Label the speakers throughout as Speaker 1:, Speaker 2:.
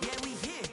Speaker 1: Yeah, we here.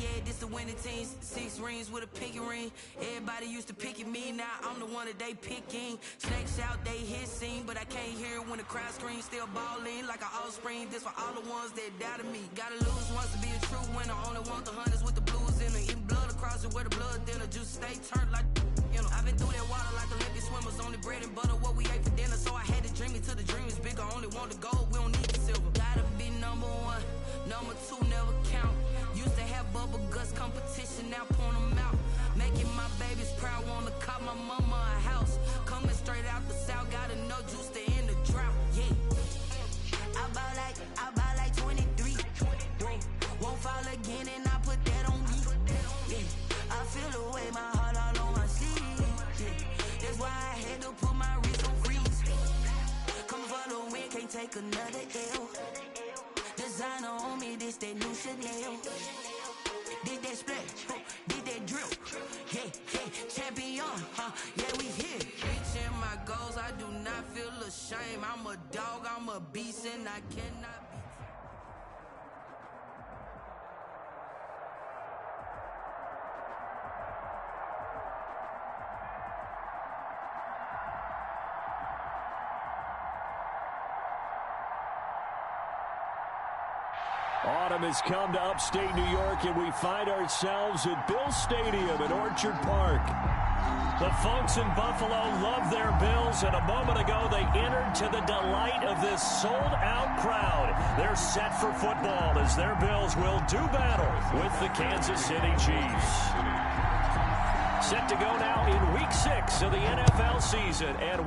Speaker 1: Yeah, this the winning teams. 6 rings with a pinky ring. Everybody used to pick at me, now I'm the one that they picking. Snakes out, they hissing, but I can't hear it when the crowd screams. Still balling like an offspring. This for all the ones that doubted me. Gotta lose once to be a true winner. Only want the hunters with the blues in it. Eating blood across it where the blood thinner. Juice stay turned like, you know. I've been through that water like Olympic swimmers. Only bread and butter what we ate for dinner. So I had to dream it till the dream is bigger. Only want the gold, we don't need the silver. Gotta be number 1, number 2 never count. Used to have bubble guts competition, now point them out. Making my babies proud, wanna cop my mama a house. Coming straight out the south, gotta know juice to end the drought. Yeah, I bought like 23. Won't fall again and I put that on me. Yeah, I feel the way, my heart all on my sleeve. Yeah, that's why I had to put my wrist on freeze. Coming for the win, can't take another L. Designer on me, this that new Chanel. Did that splash, did that drip. Yeah, champion, yeah, we here. Reaching my goals, I do not feel ashamed. I'm a dog, I'm a beast, and I cannot be.
Speaker 2: Autumn has come to upstate New York, and we find ourselves at Bills Stadium in Orchard Park.
Speaker 3: The folks in Buffalo love their Bills, and a moment ago they entered to the delight of this sold-out crowd. They're set for football as their Bills will do battle with the Kansas City Chiefs. Set to go now in Week 6 of the NFL season, and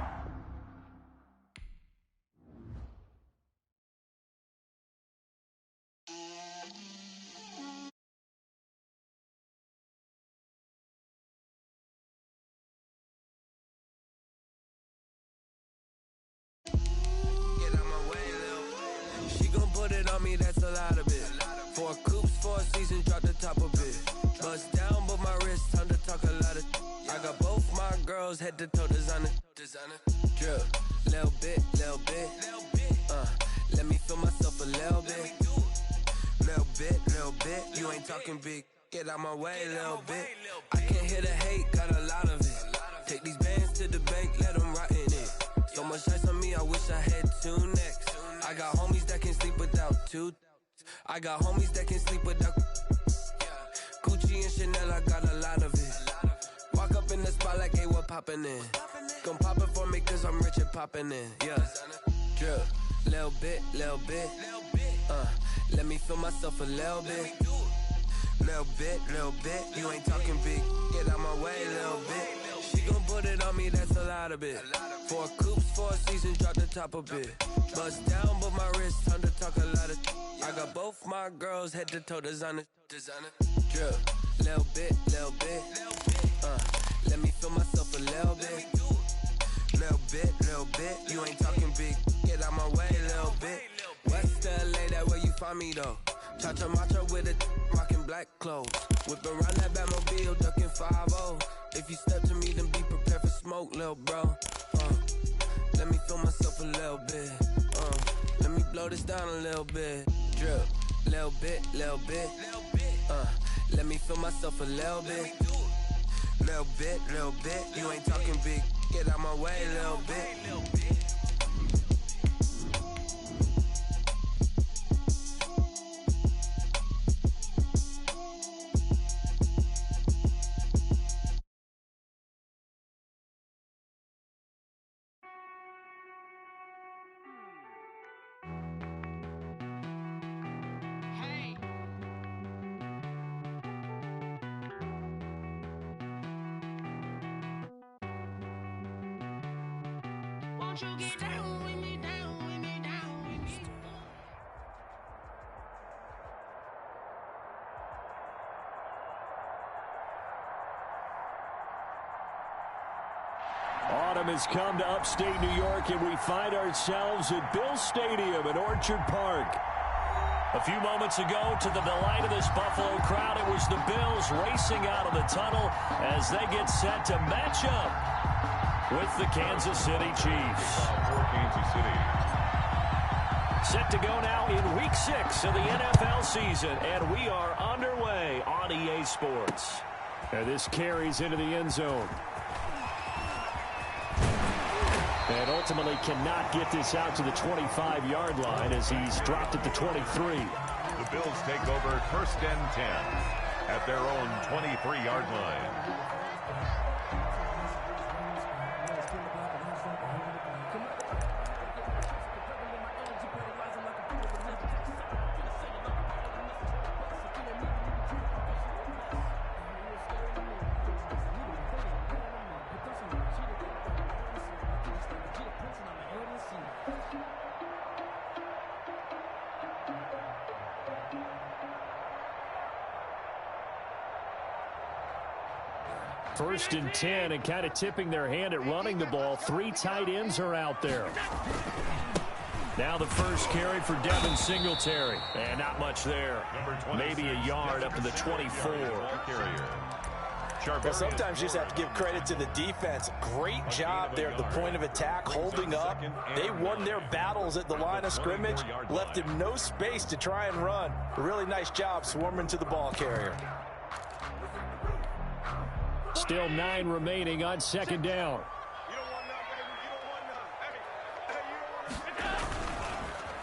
Speaker 4: that's a lot of it. 4 coops, 4 seasons, drop the top of it. Bust down, but my wrist, time to talk a lot of. I got both my girls head to toe designer. Drip, little bit. Let me feel myself a little bit. Little bit. You ain't talking big. Get out my way, little bit. I can't hear the hate, got a lot of it. Take these bands to the bank, let them rot in it. So much ice on me, I wish I had 2 necks. I got homies that can sleep without 2. I got homies that can sleep without Gucci and Chanel, I got a lot of it. Walk up in the spot like, hey, what poppin' in? Gon' pop it for me cause I'm rich and poppin' in. Yeah, drip, little bit. Let me feel myself a little bit. Little bit. You ain't talking big. Get out my way, little bit. She gon' put it on me, that's a lot of it. 4 coops, 4 seasons, drop the top a bit. Bust down, but my wrist, time to talk a lot of. I got both my girls head to toe designer. Drip, little bit. Let me feel myself a little bit. Little bit. You ain't talking big. Get out my way, little bit. West LA, that where you find me though. Cha-cha matcha with a rockin' black clothes. Whip around that Batmobile, ducking 5-0. If you step to me, then be prepared for smoke, little bro. Let me feel myself a little bit. Let me blow this down a little bit. Drip, little bit. Let me feel myself a little bit. Little bit. You ain't talking big. Get out my way, little bit.
Speaker 1: Won't you get down with me, down with me, down with me?
Speaker 2: Autumn has come to upstate New York, and we find ourselves at Bills Stadium in Orchard Park.
Speaker 3: A few moments ago, to the delight of this Buffalo crowd, it was the Bills racing out of the tunnel as they get set to match up with the Kansas City Chiefs.
Speaker 5: For Kansas City.
Speaker 3: Set to go now in Week 6 of the NFL season, and we are underway on EA Sports.
Speaker 2: And this carries into the end zone. And ultimately cannot get this out to the 25-yard line as he's dropped at the 23.
Speaker 5: The Bills take over 1st and 10 at their own 23-yard line.
Speaker 2: First and 10, and kind of tipping their hand at running the ball. 3 tight ends are out there.
Speaker 3: Now the first carry for Devin Singletary. And not much there. Maybe a yard up to the 24.
Speaker 6: Well, sometimes you just have to give credit to the defense. Great job there at the point of attack, holding up. They won their battles at the line of scrimmage, left him no space to try and run. A really nice job swarming to the ball carrier.
Speaker 2: Still 9 remaining on 2nd down.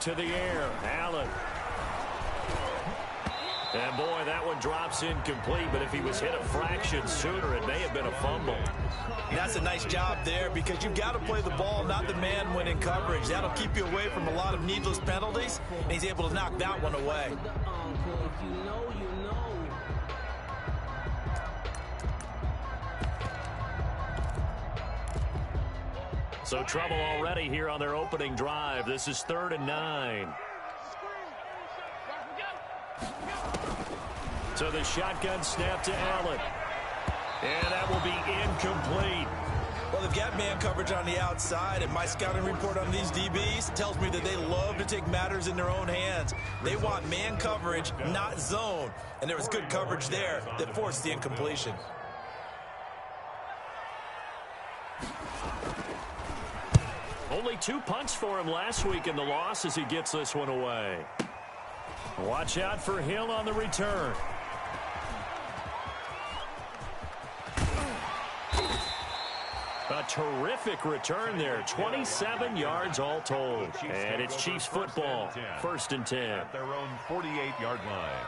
Speaker 3: To the air, Allen. And boy, that one drops incomplete, but if he was hit a fraction sooner, it may have been a fumble.
Speaker 6: That's a nice job there because you've got to play the ball, not the man when in coverage. That'll keep you away from a lot of needless penalties, and he's able to knock that one away.
Speaker 3: So trouble already here on their opening drive. This is 3rd and 9. So the shotgun snap to Allen. And that will be incomplete.
Speaker 6: Well, they've got man coverage on the outside, and my scouting report on these DBs tells me that they love to take matters in their own hands. They want man coverage, not zone. And there was good coverage there that forced the incompletion.
Speaker 3: Only 2 punts for him last week in the loss as he gets this one away. Watch out for Hill on the return. A terrific return there. 27 yards all told. And it's Chiefs football. 1st and 10.
Speaker 5: At their own 48-yard line.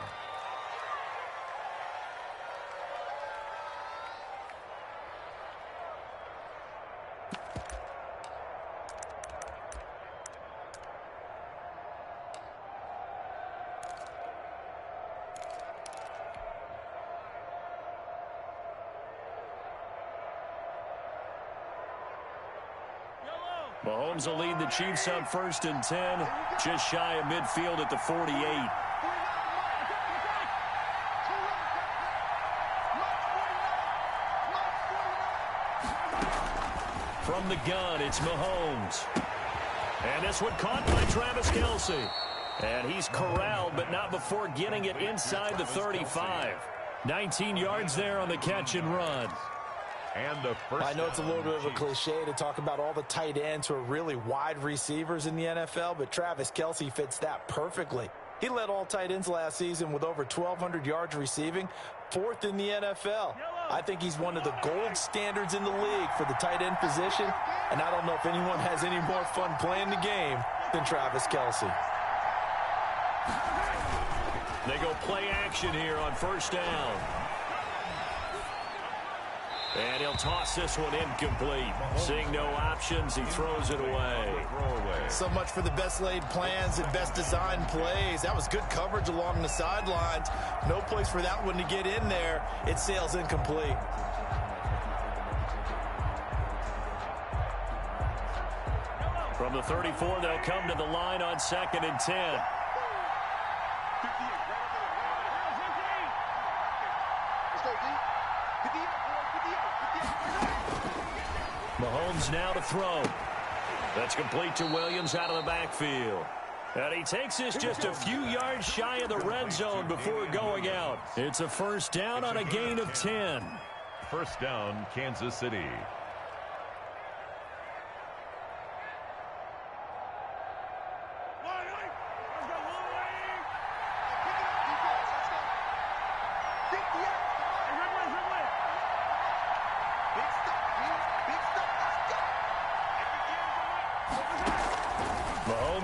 Speaker 3: Mahomes will lead the Chiefs up 1st and 10, just shy of midfield at the 48. From the gun, it's Mahomes. And this one caught by Travis Kelce. And he's corralled, but not before getting it inside the 35. 19 yards there on the catch and run.
Speaker 5: And the first.
Speaker 6: I know it's a little bit of a cliche to talk about all the tight ends who are really wide receivers in the NFL, but Travis Kelce fits that perfectly. He led all tight ends last season with over 1,200 yards receiving, 4th in the NFL. I think he's one of the gold standards in the league for the tight end position, and I don't know if anyone has any more fun playing the game than Travis Kelce.
Speaker 3: They go play action here on 1st down. And he'll toss this one incomplete. Seeing no options, he throws it away.
Speaker 6: So much for the best laid plans and best designed plays. That was good coverage along the sidelines. No place for that one to get in there. It sails incomplete.
Speaker 3: From the 34, they'll come to the line on 2nd and 10. Mahomes now to throw. That's complete to Williams out of the backfield. And he takes this just a few yards shy of the red zone before going out. It's a 1st down on a gain of 10.
Speaker 5: 1st down, Kansas City.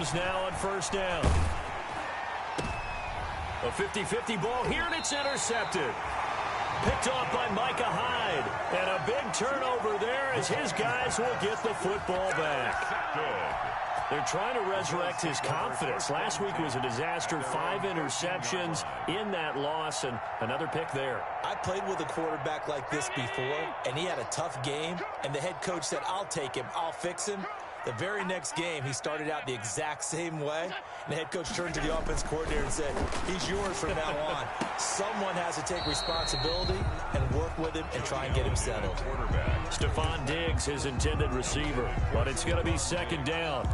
Speaker 3: Rams now on first down. A 50-50 ball here, and it's intercepted. Picked off by Micah Hyde. And a big turnover there as his guys will get the football back.
Speaker 5: Good.
Speaker 3: They're trying to resurrect his confidence. Last week was a disaster. 5 interceptions in that loss, and another pick there.
Speaker 6: I played with a quarterback like this before, and he had a tough game, and the head coach said, I'll take him, I'll fix him. The very next game, he started out the exact same way, and the head coach turned to the offense coordinator and said, he's yours from now on. Someone has to take responsibility and work with him and try and get him settled.
Speaker 3: Stephon Diggs, his intended receiver, but it's going to be second down.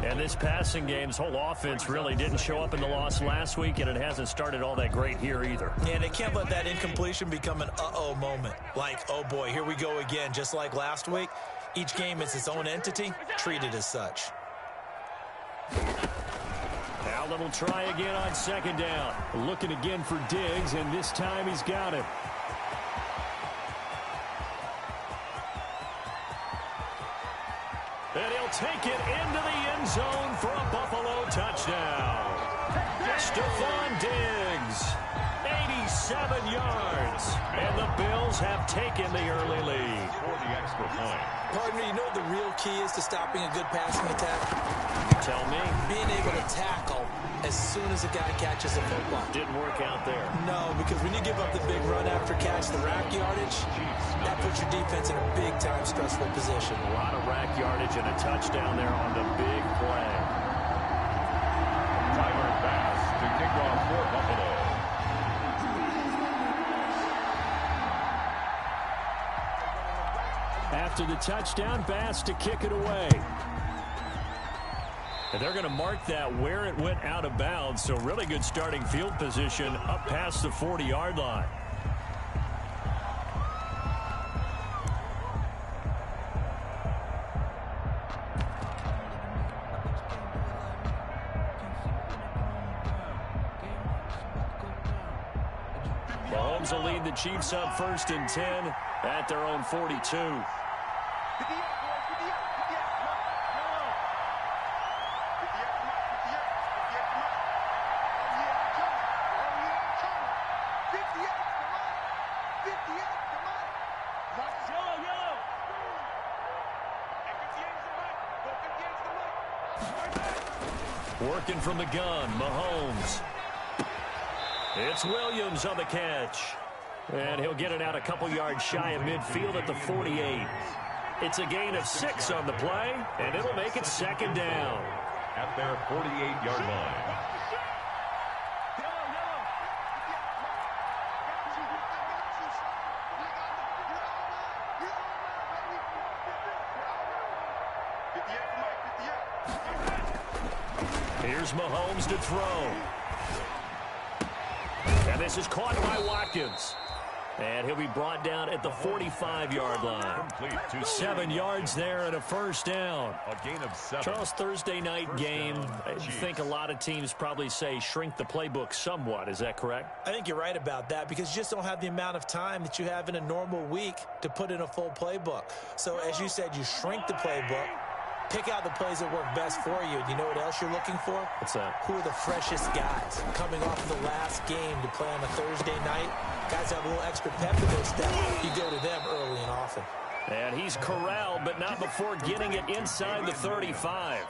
Speaker 3: And this passing game's whole offense really didn't show up in the loss last week, and it hasn't started all that great here either.
Speaker 6: Yeah, they can't let that incompletion become an uh-oh moment. Like, oh boy, here we go again, just like last week. Each game is its own entity, treated as such.
Speaker 3: Allen will try again on second down. Looking again for Diggs, and this time he's got it. And he'll take it into the end zone for a Buffalo touchdown. Stephon Diggs, 87 yards. And the Bills have taken the early lead.
Speaker 5: For the extra point.
Speaker 6: Partner, you know what the real key is to stopping a good passing attack?
Speaker 3: Tell me.
Speaker 6: Being able to tackle as soon as a guy catches a football.
Speaker 3: Didn't work out there.
Speaker 6: No, because when you give up the big run after catch, the rack yardage, that puts your defense in a big-time stressful position.
Speaker 3: A lot of rack yardage and a touchdown there on the big play.
Speaker 5: Tyler Bass to kick off for Buffalo.
Speaker 2: After the touchdown, Bass to kick it away.
Speaker 3: And they're going to mark that where it went out of bounds, so really good starting field position up past the 40-yard line. Mahomes will lead the Chiefs up 1st and 10 at their own 42. Working from the gun, Mahomes. It's Williams on the catch. And he'll get it out a couple yards shy of midfield at the 48. It's a gain of 6 on the play, and it'll make it second down.
Speaker 5: At their 48-yard line.
Speaker 3: Here's Mahomes to throw. And this is caught by Watkins. And he'll be brought down at the 45-yard line. 7 yards there and a first down.
Speaker 5: A gain of 7.
Speaker 3: Charles, Thursday night game, I think a lot of teams probably say shrink the playbook somewhat. Is that correct?
Speaker 6: I think you're right about that because you just don't have the amount of time that you have in a normal week to put in a full playbook. So, as you said, you shrink the playbook. Pick out the plays that work best for you. You know what else you're looking for?
Speaker 3: What's that?
Speaker 6: Who are the freshest guys coming off of the last game to play on a Thursday night? Guys have a little extra pep in their step. You go to them early and often.
Speaker 3: And he's corralled, but not before getting it inside the 35.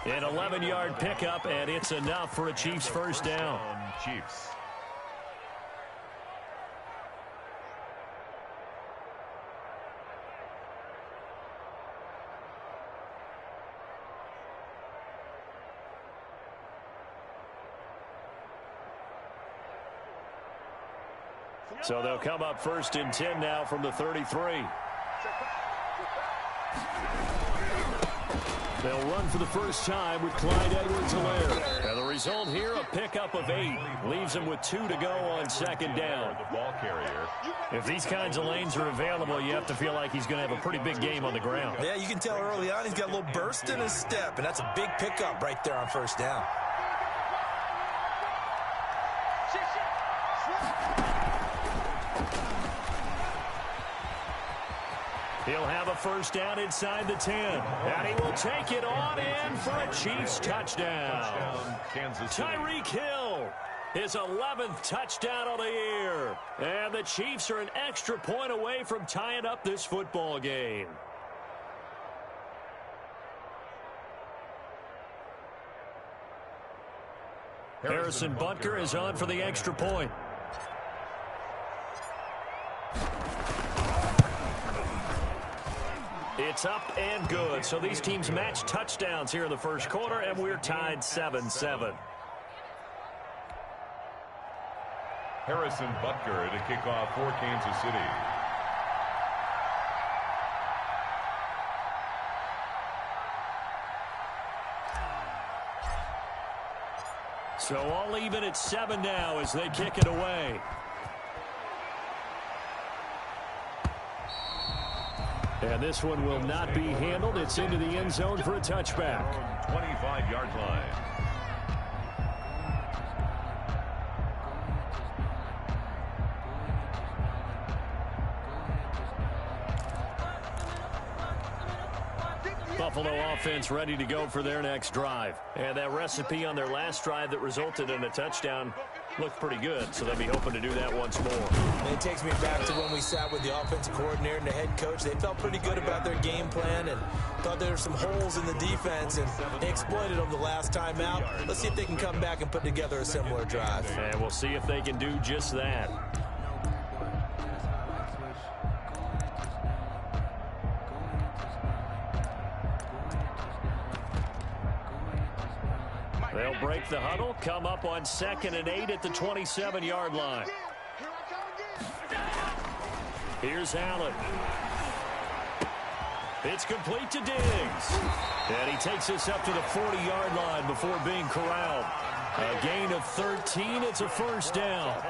Speaker 3: An 11-yard pickup, and it's enough for a Chiefs first down.
Speaker 5: Chiefs.
Speaker 3: So they'll come up 1st and 10 now from the 33.
Speaker 2: They'll run for the first time with Clyde Edwards-Helaire.
Speaker 3: And the result here, a pickup of 8. Leaves him with 2 to go on second down.
Speaker 5: The ball carrier.
Speaker 3: If these kinds of lanes are available, you have to feel like he's going to have a pretty big game on the ground.
Speaker 6: Yeah, you can tell early on he's got a little burst in his step, and that's a big pickup right there on first down.
Speaker 3: He'll have a first down inside the 10. And he will take it on in for a Chiefs touchdown. Tyreek Hill, his 11th touchdown of the year. And the Chiefs are an extra point away from tying up this football game. Harrison Butker is on for the extra point. It's up and good. So these teams match touchdowns here in the first quarter, and we're tied 7-7.
Speaker 5: Harrison Butker to kick off for Kansas City.
Speaker 3: So all even at 7 now as they kick it away. And this one will not be handled. It's into the end zone for a touchback.
Speaker 5: 25-yard line.
Speaker 3: Buffalo offense ready to go for their next drive. And that recipe on their last drive that resulted in a touchdown looked pretty good, so they'll be hoping to do that once more.
Speaker 6: And it takes me back to when we sat with the offensive coordinator and the head coach. They felt pretty good about their game plan and thought there were some holes in the defense, and they exploited them the last time out. Let's see if they can come back and put together a similar drive.
Speaker 3: And we'll see if they can do just that. They'll break the huddle, come up on 2nd and 8 at the 27-yard line. Here's Allen. It's complete to Diggs. And he takes us up to the 40-yard line before being corralled. A gain of 13. It's a first down.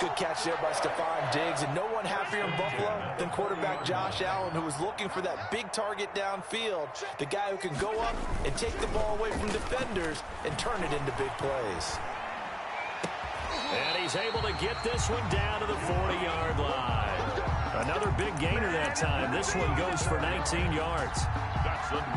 Speaker 6: Good catch there by Stephon Diggs, and no one happier in Buffalo than quarterback Josh Allen, who was looking for that big target downfield, the guy who can go up and take the ball away from defenders and turn it into big plays.
Speaker 3: And he's able to get this one down to the 40-yard line. Another big gainer that time. This one goes for 19 yards.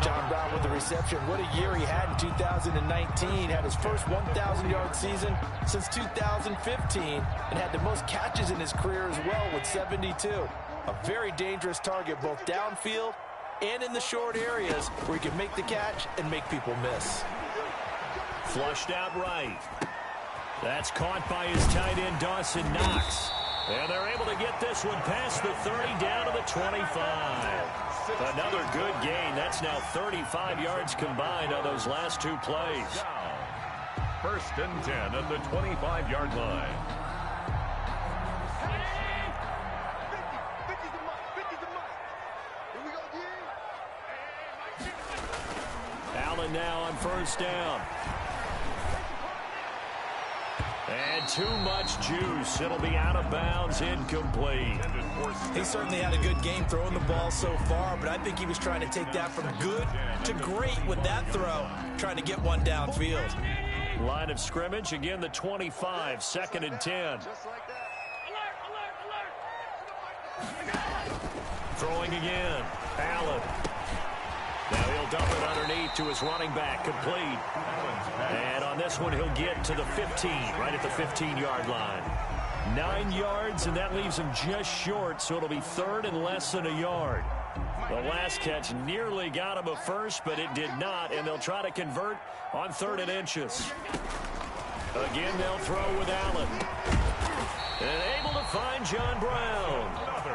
Speaker 6: John Brown with the reception. What a year he had in 2019. Had his first 1,000-yard season since 2015 and had the most catches in his career as well with 72. A very dangerous target both downfield and in the short areas where he can make the catch and make people miss.
Speaker 3: Flushed out right. That's caught by his tight end Dawson Knox. And they're able to get this one past the 30 down to the 25. Another good gain. That's now 35 yards combined on those last two plays.
Speaker 5: First and 10 at the 25-yard line.
Speaker 3: Allen now on first down. And too much juice. It'll be out of bounds, incomplete.
Speaker 6: He certainly had a good game throwing the ball so far, but I think he was trying to take that from good to great with that throw, trying to get one downfield.
Speaker 3: Line of scrimmage, again the 25, 2nd and 10. Throwing again, Allen. Now he'll dump it underneath to his running back, complete. And on this one, he'll get to the 15, right at the 15-yard line. 9 yards, and that leaves him just short, so it'll be 3rd and less than a yard. The last catch nearly got him a first, but it did not, and they'll try to convert on 3rd and inches. Again, they'll throw with Allen. And able to find John Brown.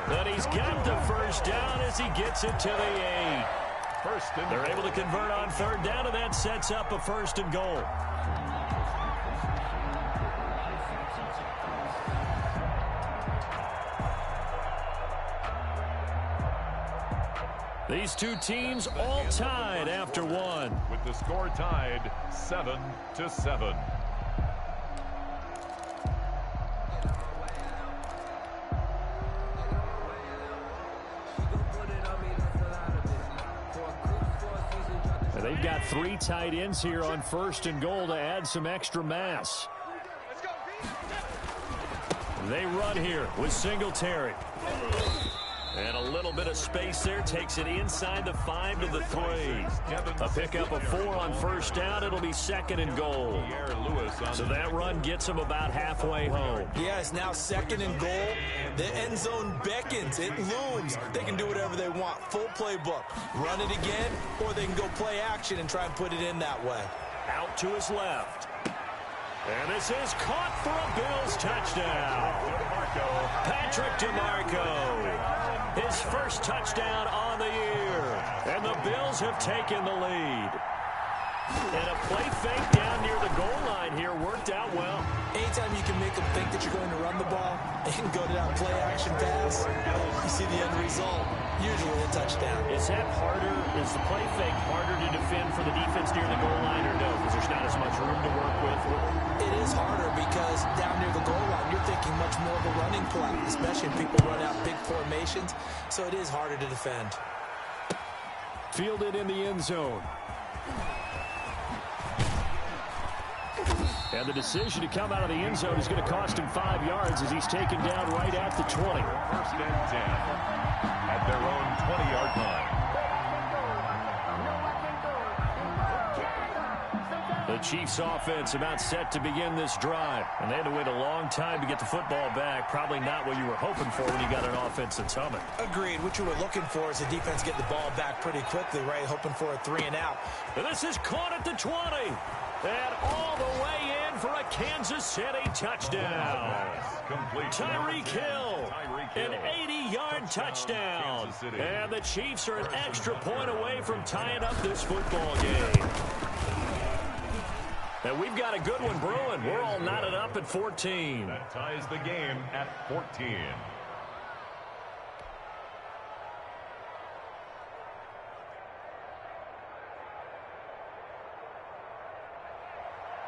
Speaker 3: But he's got the first down as he gets it to the 8. They're able to convert on 3rd down, and that sets up a 1st and goal. These two teams all tied after one.
Speaker 5: With the score tied 7-7.
Speaker 3: They've got 3 tight ends here on 1st and goal to add some extra mass. They run here with Singletary. And a little bit of space there. Takes it inside the 5 to the 3. A pickup of 4 on first down. It'll be 2nd and goal. So that run gets them about halfway home.
Speaker 6: Yeah, it's now 2nd and goal. The end zone beckons. It looms. They can do whatever they want. Full playbook. Run it again, or they can go play action and try and put it in that way.
Speaker 3: Out to his left. And this is caught for a Bills touchdown. Patrick DeMarco. His first touchdown on the year. And the Bills have taken the lead. And a play fake down near the goal line here worked out well.
Speaker 6: Anytime you can make them think that you're going to run the ball and go to that play action pass, you see the end result, usually a touchdown.
Speaker 3: Is that harder? Is the play fake harder to defend for the defense near the goal line or no? Because there's not as much room to work with?
Speaker 6: It is harder because down near the goal line, you're thinking much more of a running play, especially if people run out big formations. So it is harder to defend.
Speaker 2: Fielded in the end zone. And the decision to come out of the end zone is going to cost him 5 yards as he's taken down right at the 20.
Speaker 5: 1st and 10 at their own 20-yard line.
Speaker 3: The Chiefs offense about set to begin this drive. And they had to wait a long time to get the football back. Probably not what you were hoping for when you got an offense that's humming.
Speaker 6: Agreed. What you were looking for is the defense getting the ball back pretty quickly, right? Hoping for a 3 and out.
Speaker 3: And this is caught at the 20. And all the way in for a Kansas City touchdown. Tyreek Hill, an 80-yard touchdown. And the Chiefs are an extra point away from tying up this football game. And we've got a good one brewing. We're all knotted up at 14.
Speaker 5: That ties the game at 14.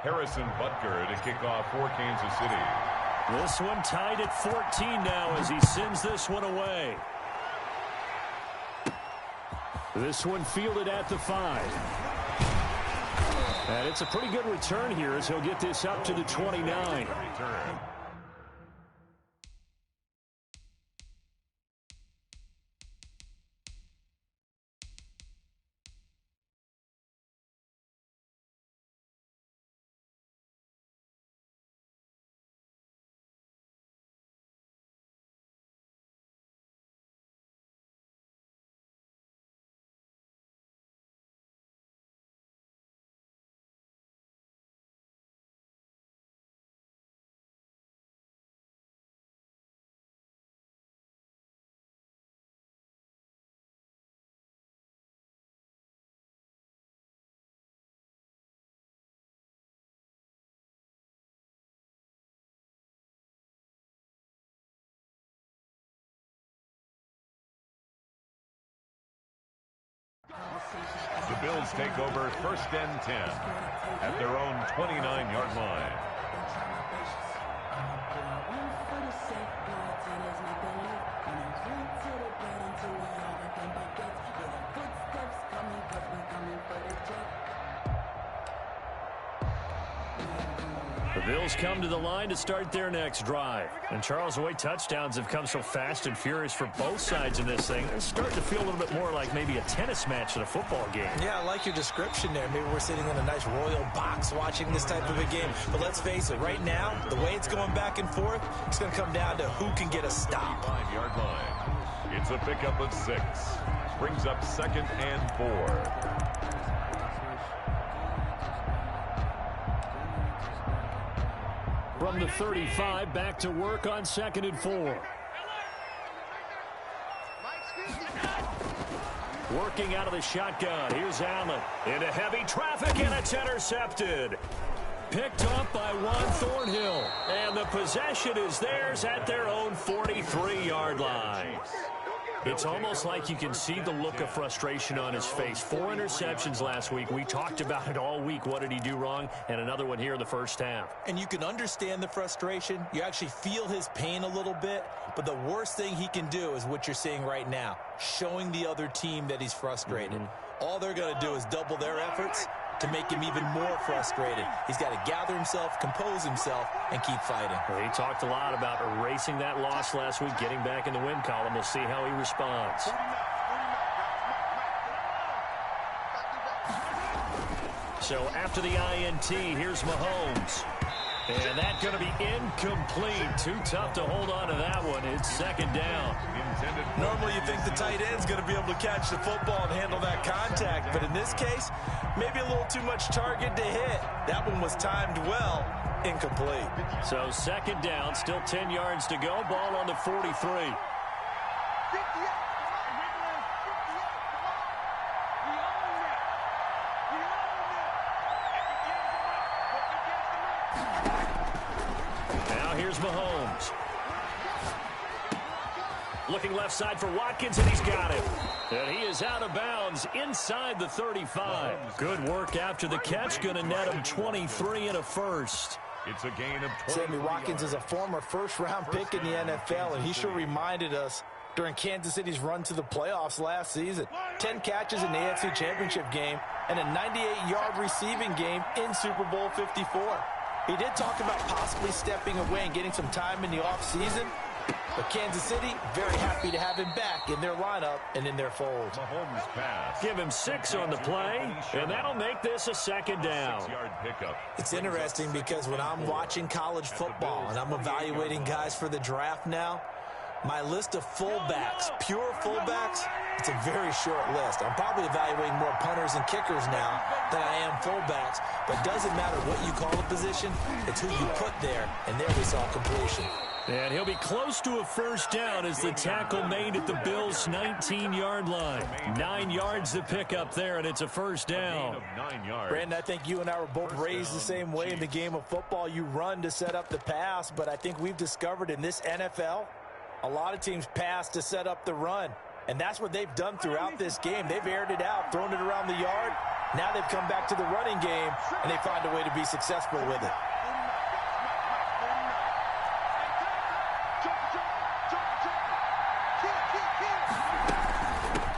Speaker 5: Harrison Butker to kick off for Kansas City.
Speaker 3: This one tied at 14 now as he sends this one away.
Speaker 2: This one fielded at the 5. And it's a pretty good return here as he'll get this up to the 29.
Speaker 5: The Bills take over 1st and 10 at their own 29-yard line.
Speaker 3: The Bills come to the line to start their next drive. And Charles, the way touchdowns have come so fast and furious for both sides in this thing, it's starting to feel a little bit more like maybe a tennis match than a football game.
Speaker 6: Yeah, I like your description there. Maybe we're sitting in a nice royal box watching this type of a game. But let's face it, right now, the way it's going back and forth, it's going to come down to who can get a stop.
Speaker 5: 5-yard line. It's a pickup of 6. Brings up 2nd and 4.
Speaker 2: From the 35, back to work on 2nd and 4.
Speaker 3: Working out of the shotgun. Here's Allen. Into heavy traffic, and it's intercepted. Picked up by Juan Thornhill. And the possession is theirs at their own 43-yard line. It's almost like you can see the look of frustration on his face. 4 interceptions last week. We talked about it all week. What did he do wrong? And another one here in the first half.
Speaker 6: And you can understand the frustration. You actually feel his pain a little bit. But the worst thing he can do is what you're seeing right now, showing the other team that he's frustrated. All they're going to do is double their efforts, to make him even more frustrated. He's got to gather himself, compose himself, and keep fighting.
Speaker 3: Well, he talked a lot about erasing that loss last week, getting back in the win column. We'll see how he responds. So after the INT, here's Mahomes. And that's going to be incomplete. Too tough to hold on to that one. It's second down.
Speaker 6: Normally you think the tight end's going to be able to catch the football and handle that contact. But in this case, maybe a little too much target to hit. That one was timed well. Incomplete.
Speaker 3: So second down, still 10 yards to go. Ball on the 43. Now here's Mahomes. Looking left side for Watkins, and he's got it. And he is out of bounds inside the 35. Good work after the catch. Going to net him 23 and a first.
Speaker 5: It's a gain of 20.
Speaker 6: Sammy Watkins is a former first-round pick in the NFL, and he sure reminded us during Kansas City's run to the playoffs last season. 10 catches in the AFC Championship game and a 98-yard receiving game in Super Bowl 54. He did talk about possibly stepping away and getting some time in the offseason, but Kansas City very happy to have him back in their lineup and in their fold.
Speaker 5: Mahomes pass.
Speaker 3: Give him 6 on the play, and that'll make this a second down.
Speaker 5: 6-yard pickup.
Speaker 6: It's interesting because when I'm watching college football and I'm evaluating guys for the draft now, my list of fullbacks, pure fullbacks, it's a very short list. I'm probably evaluating more punters and kickers now than I am fullbacks, but it doesn't matter what you call a position, it's who you put there, and there we saw completion.
Speaker 3: And he'll be close to a first down as the tackle made at the Bills' 19-yard line. 9 yards to pick up there, and it's a first down.
Speaker 5: 9 yards.
Speaker 6: Brandon, I think you and I were both raised the same way in the game of football. You run to set up the pass, but I think we've discovered in this NFL, a lot of teams pass to set up the run. And that's what they've done throughout this game. They've aired it out, thrown it around the yard. Now they've come back to the running game, and they find a way to be successful with it.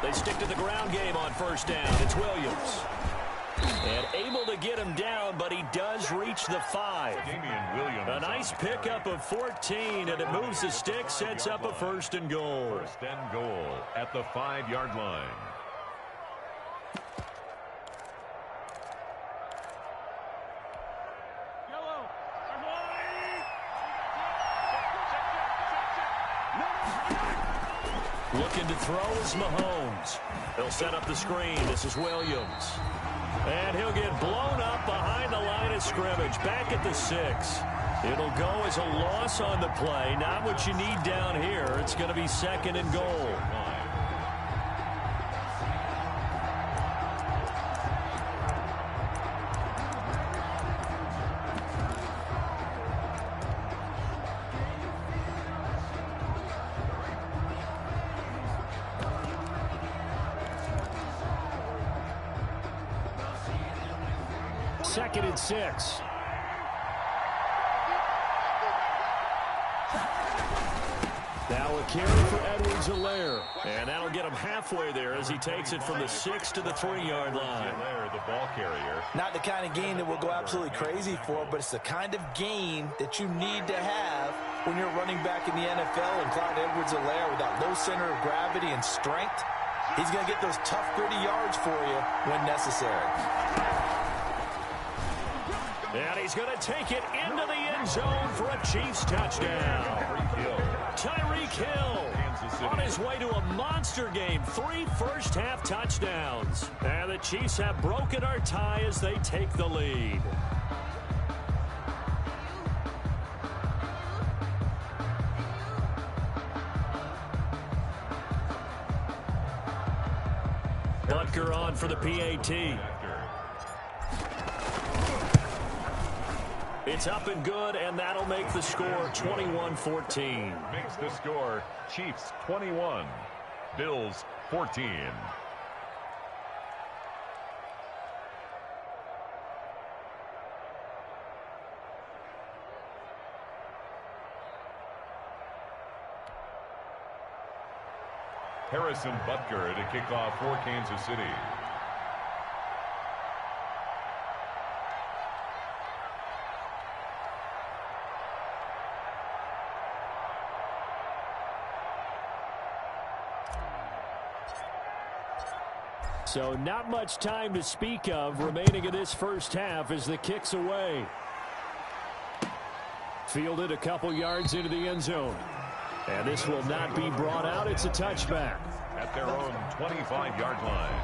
Speaker 3: They stick to the ground game on first down. It's Williams. And able to get him down, but he does reach the 5.
Speaker 5: Damian Williams.
Speaker 3: A nice pickup of 14, and it moves the stick, sets up a first and goal.
Speaker 5: First and goal at the 5-yard line.
Speaker 3: Looking to throw is Mahomes. He'll set up the screen. This is Williams. And he'll get blown up behind the line of scrimmage, back at the 6. It'll go as a loss on the play. Not what you need down here. It's going to be second and goal. Second and 6. Now a carry for Edwards-Helaire. And that'll get him halfway there as he takes it from the 6 to the 3-yard line.
Speaker 5: The ball carrier.
Speaker 6: Not the kind of gain that we'll go absolutely crazy for, but it's the kind of gain that you need to have when you're running back in the NFL. And Clyde Edwards-Helaire, with that low center of gravity and strength, he's going to get those tough, gritty yards for you when necessary.
Speaker 3: And he's going to take it into the end zone for a Chiefs touchdown. Tyreek Hill on his way to a monster game. 3 first-half touchdowns. And the Chiefs have broken our tie as they take the lead. Butker on for the PAT. It's up and good, and that'll make the score 21-14.
Speaker 5: Makes the score Chiefs 21, Bills 14. Harrison Butker to kick off for Kansas City.
Speaker 2: So not much time to speak of remaining in this first half as the kick's away. Fielded a couple yards into the end zone. And this will not be brought out. It's a touchback.
Speaker 5: At their own 25-yard line.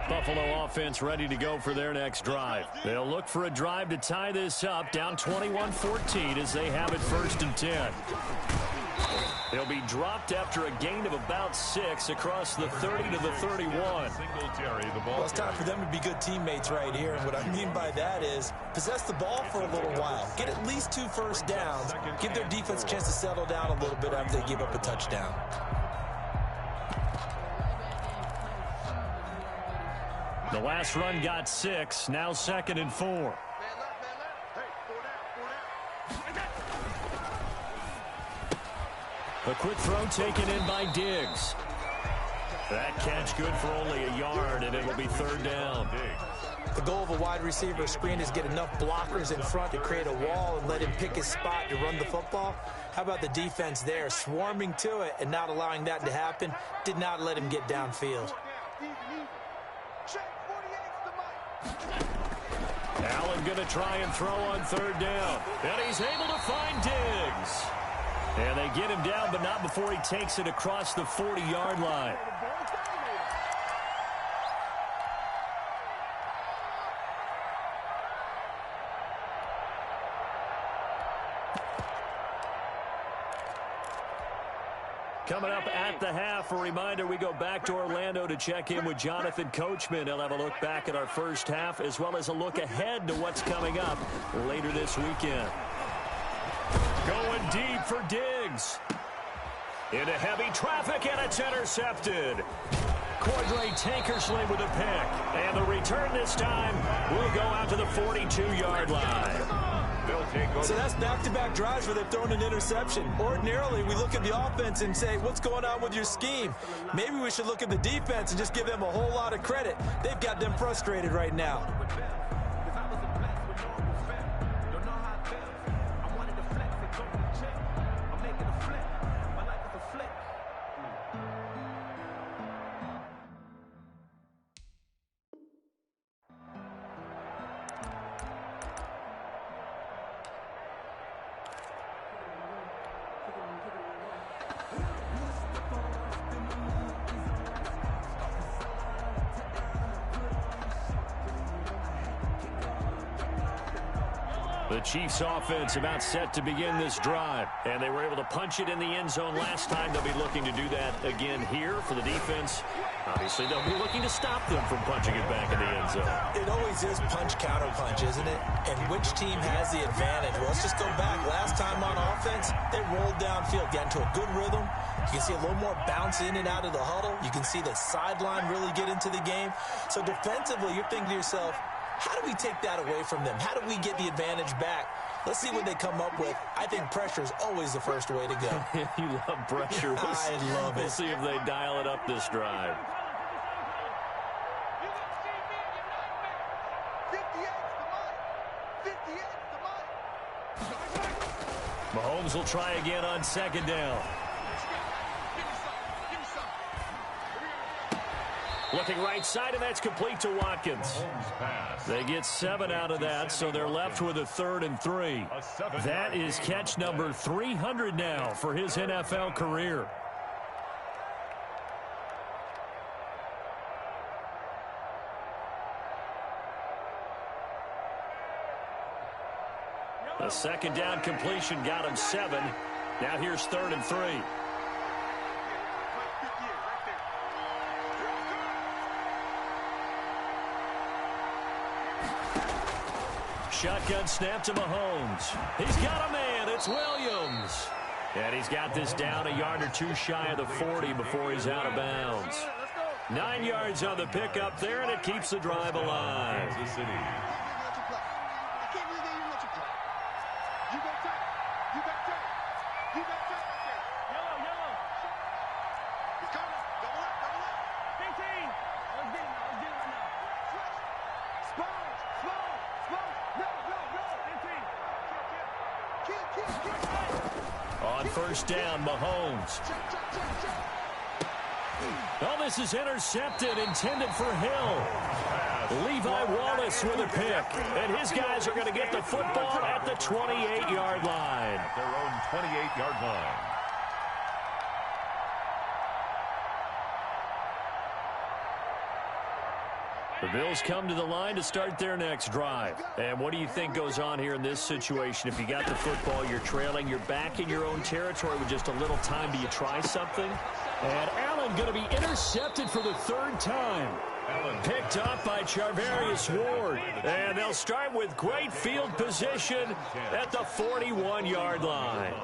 Speaker 3: Buffalo offense ready to go for their next drive. They'll look for a drive to tie this up, down 21-14 as they have it 1st and 10. They'll be dropped after a gain of about 6 across the 30 to the 31.
Speaker 6: Well, it's time for them to be good teammates right here. And what I mean by that is possess the ball for a little while. Get at least 2 first downs. Give their defense a chance to settle down a little bit after they give up a touchdown.
Speaker 3: The last run got 6, now 2nd and 4. A quick throw taken in by Diggs. That catch good for only a yard, and it will be 3rd down.
Speaker 6: The goal of a wide receiver screen is get enough blockers in front to create a wall and let him pick his spot to run the football. How about the defense there, swarming to it and not allowing that to happen? Did not let him get downfield.
Speaker 3: Allen going to try and throw on 3rd down. And he's able to find Diggs. And they get him down, but not before he takes it across the 40-yard line. Coming up at the half, a reminder, we go back to Orlando to check in with Jonathan Coachman. He'll have a look back at our first half as well as a look ahead to what's coming up later this weekend. Going deep for Diggs. Into heavy traffic, and it's intercepted. Cordray Tankersley with a pick. And the return this time will go out to the 42-yard line.
Speaker 6: So that's back-to-back drives where they've thrown an interception. Ordinarily, we look at the offense and say, what's going on with your scheme? Maybe we should look at the defense and just give them a whole lot of credit. They've got them frustrated right now.
Speaker 3: The Chiefs offense about set to begin this drive, and they were able to punch it in the end zone last time. They'll be looking to do that again here for the defense. Obviously, they'll be looking to stop them from punching it back in the end zone.
Speaker 6: It always is punch-counter-punch, isn't it? And which team has the advantage? Well, let's just go back. Last time on offense, they rolled downfield, got into a good rhythm. You can see a little more bounce in and out of the huddle. You can see the sideline really get into the game. So defensively, you're thinking to yourself, how do we take that away from them? How do we get the advantage back? Let's see what they come up with. I think pressure is always the first way to go.
Speaker 3: You love pressure.
Speaker 6: I love it.
Speaker 3: We'll see if they dial it up this drive. Mahomes will try again on 2nd down. Looking right side, and that's complete to Watkins. They get 7 out of that, so they're left with a 3rd and 3. That is catch number 300 now for his NFL career. A 2nd down completion got him 7. Now here's 3rd and 3. Shotgun snap to Mahomes. He's got a man. It's Williams. And he's got this down a yard or 2 shy of the 40 before he's out of bounds. 9 yards on the pickup there, and it keeps the drive alive. on first down, Mahomes. Oh, this is intercepted, intended for Hill. Levi Wallace with a pick. And his guys are going to get the football at the 28-yard line.
Speaker 5: At their own 28-yard line.
Speaker 3: The Bills come to the line to start their next drive. And what do you think goes on here in this situation? If you got the football, you're trailing, you're back in your own territory with just a little time. Do you try something?
Speaker 2: And Allen going to be intercepted for the third time.
Speaker 3: Picked up by Charvarius Ward. And they'll start with great field position at the 41-yard line.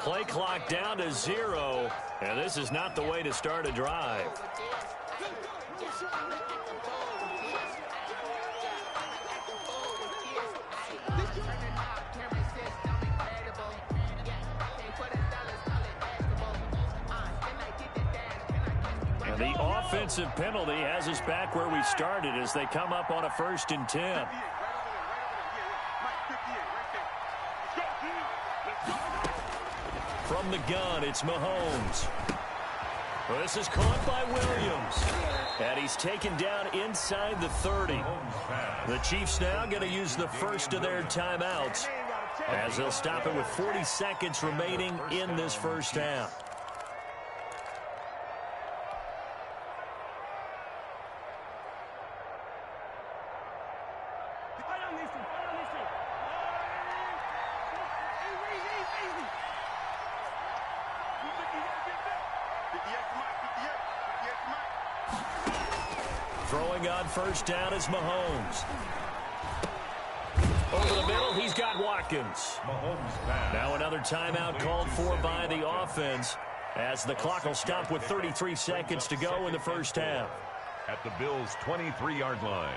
Speaker 3: Play clock down to 0, and this is not the way to start a drive. And the offensive penalty has us back where we started as they come up on a 1st and 10. From the gun, it's Mahomes. Well, this is caught by Williams. And he's taken down inside the 30. The Chiefs now going to use the first of their timeouts as they'll stop it with 40 seconds remaining in this first half. Throwing on first down is Mahomes. Over the middle, he's got Watkins. Now another timeout called for by the offense as the clock will stop with 33 seconds to go in the first half.
Speaker 5: At the Bills' 23-yard line.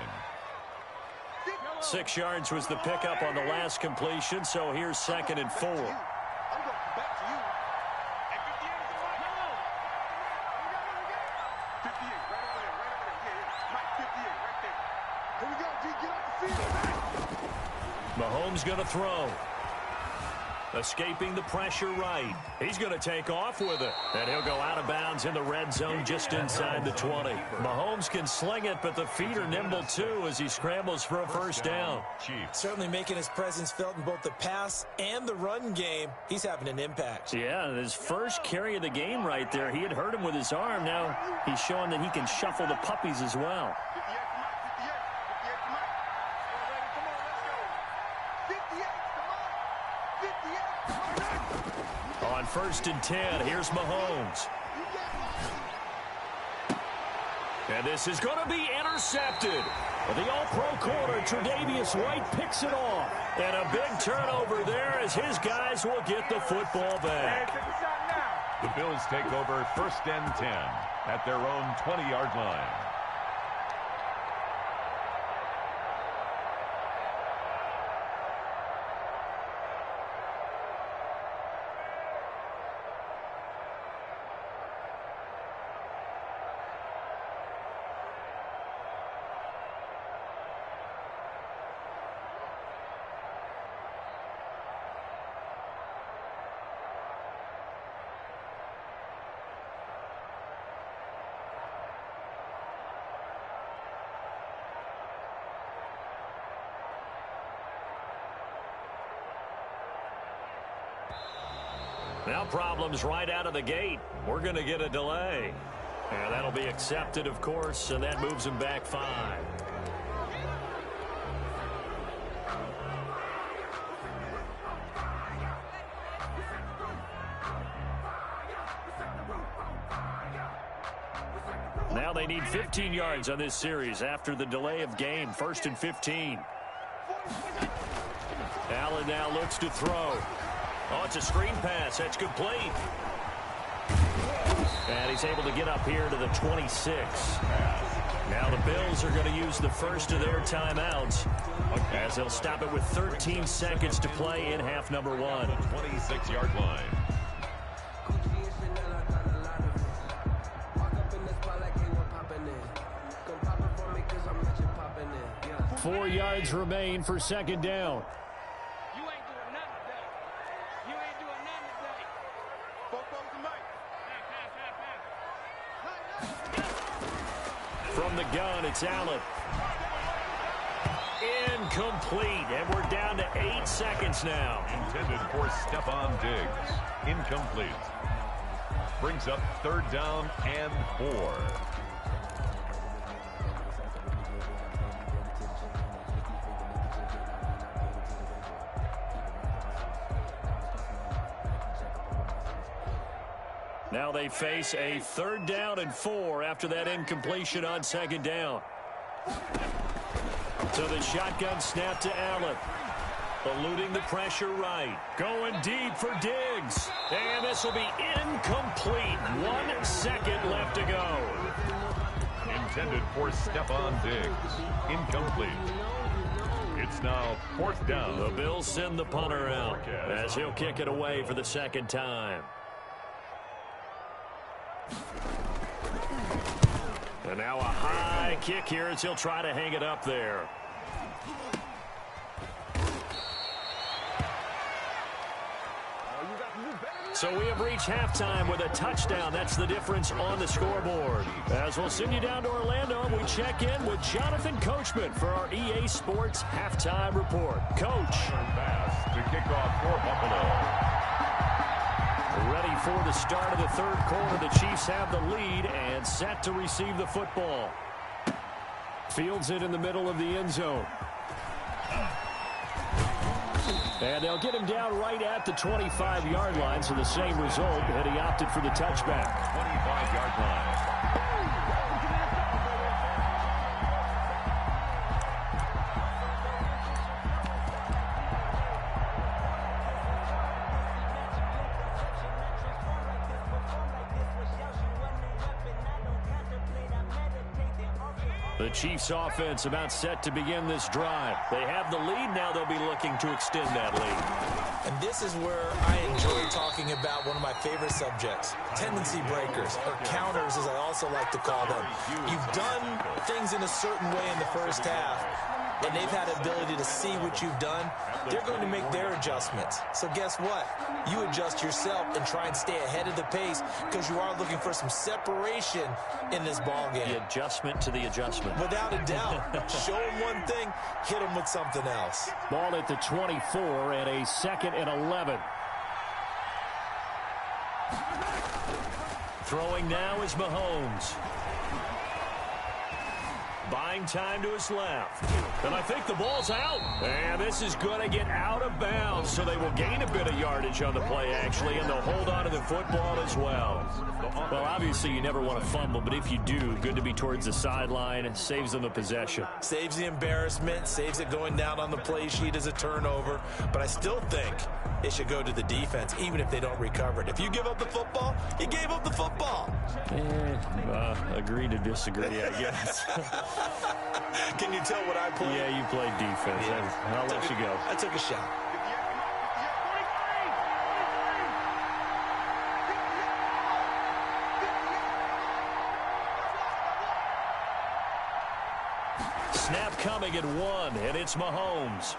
Speaker 3: 6 yards was the pickup on the last completion, so here's 2nd and 4. Mahomes going to throw. Escaping the pressure right. He's going to take off with it. And he'll go out of bounds in the red zone just inside the 20. Mahomes can sling it, but the feet are nimble too as he scrambles for a first down.
Speaker 6: Certainly making his presence felt in both the pass and the run game. He's having an impact.
Speaker 3: Yeah, his first carry of the game right there. He had hurt him with his arm. Now he's showing that he can shuffle the puppies as well. On 1st and 10, here's Mahomes. And this is going to be intercepted. The all-pro corner, Tre'Davious White, picks it off. And a big turnover there as his guys will get the football back.
Speaker 5: The Bills take over 1st and 10 at their own 20-yard line.
Speaker 3: Now problems right out of the gate. We're going to get a delay. And that'll be accepted, of course, and that moves him back 5. Now they need 15 yards on this series after the delay of game. 1st and 15. Allen now looks to throw. Oh, it's a screen pass. That's complete. And he's able to get up here to the 26. Now the Bills are going to use the first of their timeouts as they'll stop it with 13 seconds to play in half number 1.
Speaker 5: 26-yard line.
Speaker 2: 4 yards remain for 2nd down.
Speaker 7: You ain't doing nothing today. You ain't doing nothing today.
Speaker 3: From the gun, it's Allen. Incomplete, and we're down to 8 seconds now.
Speaker 5: Intended for Stephon Diggs. Incomplete. Brings up 3rd down and 4.
Speaker 3: Now they face a 3rd down and 4 after that incompletion on 2nd down. So the shotgun snap to Allen. Eluding the pressure right. Going deep for Diggs. And this will be incomplete. 1 second left to go.
Speaker 5: Intended for Stephon Diggs. Incomplete. It's now 4th down.
Speaker 3: The Bills send the punter out as he'll kick it away for the 2nd time. And now a high kick here as he'll try to hang it up there. So we have reached halftime with a touchdown. That's the difference on the scoreboard. As we'll send you down to Orlando, we check in with Jonathan Coachman for our EA Sports Halftime Report. Coach.
Speaker 5: Pass to kick off for Buffalo.
Speaker 3: Ready for the start of the 3rd quarter. The Chiefs have the lead and set to receive the football.
Speaker 2: Fields it in the middle of the end zone. And they'll get him down right at the 25-yard line, so the same result, and he opted for the touchback.
Speaker 5: 25-yard line.
Speaker 3: The Chiefs offense about set to begin this drive. They have the lead. Now they'll be looking to extend that lead.
Speaker 6: And this is where I enjoy talking about one of my favorite subjects, tendency breakers, or counters as I also like to call them. You've done things in a certain way in the first half, and they've had the ability to see what you've done. They're going to make their adjustments. So guess what? You adjust yourself and try and stay ahead of the pace because you are looking for some separation in this ball game.
Speaker 3: The adjustment to the adjustment.
Speaker 6: Without a doubt. Show them one thing, hit them with something else.
Speaker 2: Ball at the 24 and a 2nd and 11.
Speaker 3: Throwing now is Mahomes. Buying time to his left. And I think the ball's out. And this is going to get out of bounds, so they will gain a bit of yardage on the play, actually, and they'll hold on to the football as well. Well, obviously, you never want to fumble, but if you do, good to be towards the sideline. It saves them the possession.
Speaker 6: Saves the embarrassment, saves it going down on the play sheet as a turnover. But I still think it should go to the defense, even if they don't recover it. If you give up the football, you gave up the football.
Speaker 3: Agree to disagree, I guess.
Speaker 6: Can you tell what I played?
Speaker 3: Yeah, you played defense. Yeah. I'll let you go.
Speaker 6: I took a shot.
Speaker 3: Snap coming at 1, and it's Mahomes.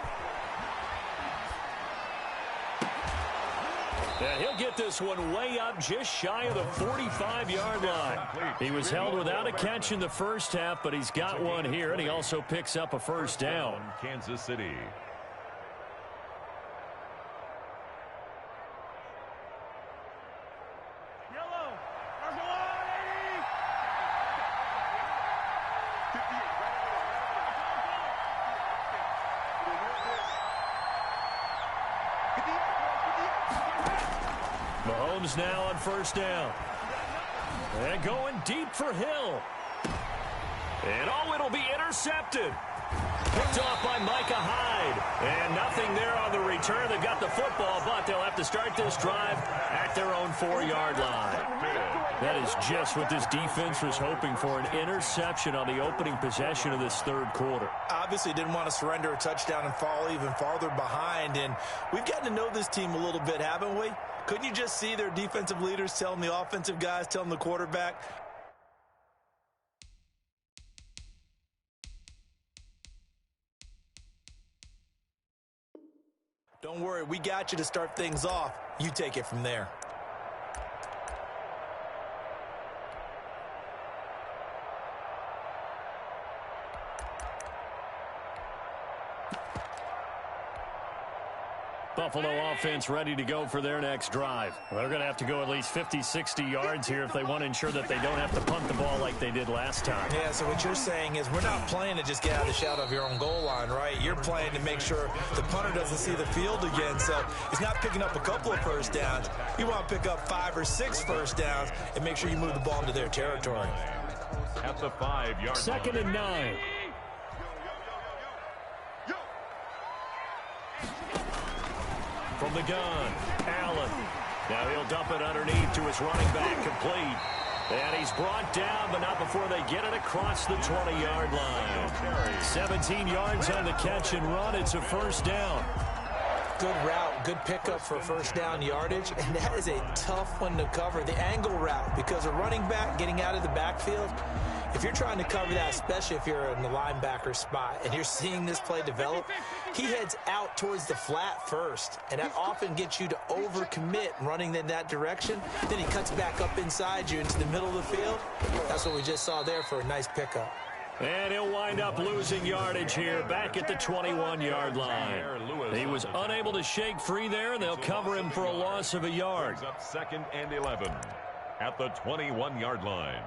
Speaker 3: And he'll get this one way up just shy of the 45-yard line. He was held without a catch in the first half, but he's got one here, and he also picks up a 1st down.
Speaker 5: Kansas City.
Speaker 3: Mahomes now on 1st down. And going deep for Hill. And it'll be intercepted. Picked off by Micah Hyde. And nothing there on the return. They've got the football, but they'll have to start this drive at their own 4-yard line. That is just what this defense was hoping for, an interception on the opening possession of this third quarter.
Speaker 6: Obviously didn't want to surrender a touchdown and fall even farther behind. And we've gotten to know this team a little bit, haven't we? Couldn't you just see their defensive leaders telling the offensive guys, telling the quarterback, don't worry, we got you to start things off. You take it from there.
Speaker 3: Buffalo offense ready to go for their next drive. Well, they're going to have to go at least 50, 60 yards here if they want to ensure that they don't have to punt the ball like they did last time.
Speaker 6: Yeah, so what you're saying is we're not playing to just get out of the shadow of your own goal line, right? You're playing to make sure the punter doesn't see the field again. So he's not picking up a couple of first downs. You want to pick up 5 or 6 first downs and make sure you move the ball into their territory.
Speaker 5: At the 5-yard line.
Speaker 3: 2nd and 9. From the gun, Allen. Now he'll dump it underneath to his running back, complete. And he's brought down, but not before they get it across the 20-yard line. 17 yards on the catch and run. It's a first down.
Speaker 6: Good route, good pickup for first down yardage, and that is a tough one to cover, the angle route, because a running back getting out of the backfield, if you're trying to cover that, especially if you're in the linebacker spot and you're seeing this play develop, he heads out towards the flat first, and that often gets you to overcommit running in that direction. Then he cuts back up inside you into the middle of the field. That's what we just saw there for a nice pickup.
Speaker 3: And he'll wind up losing yardage here back at the 21-yard line. He was unable to shake free there, and they'll cover him for a loss of a yard.
Speaker 5: Up 2nd and 11 at the 21-yard line.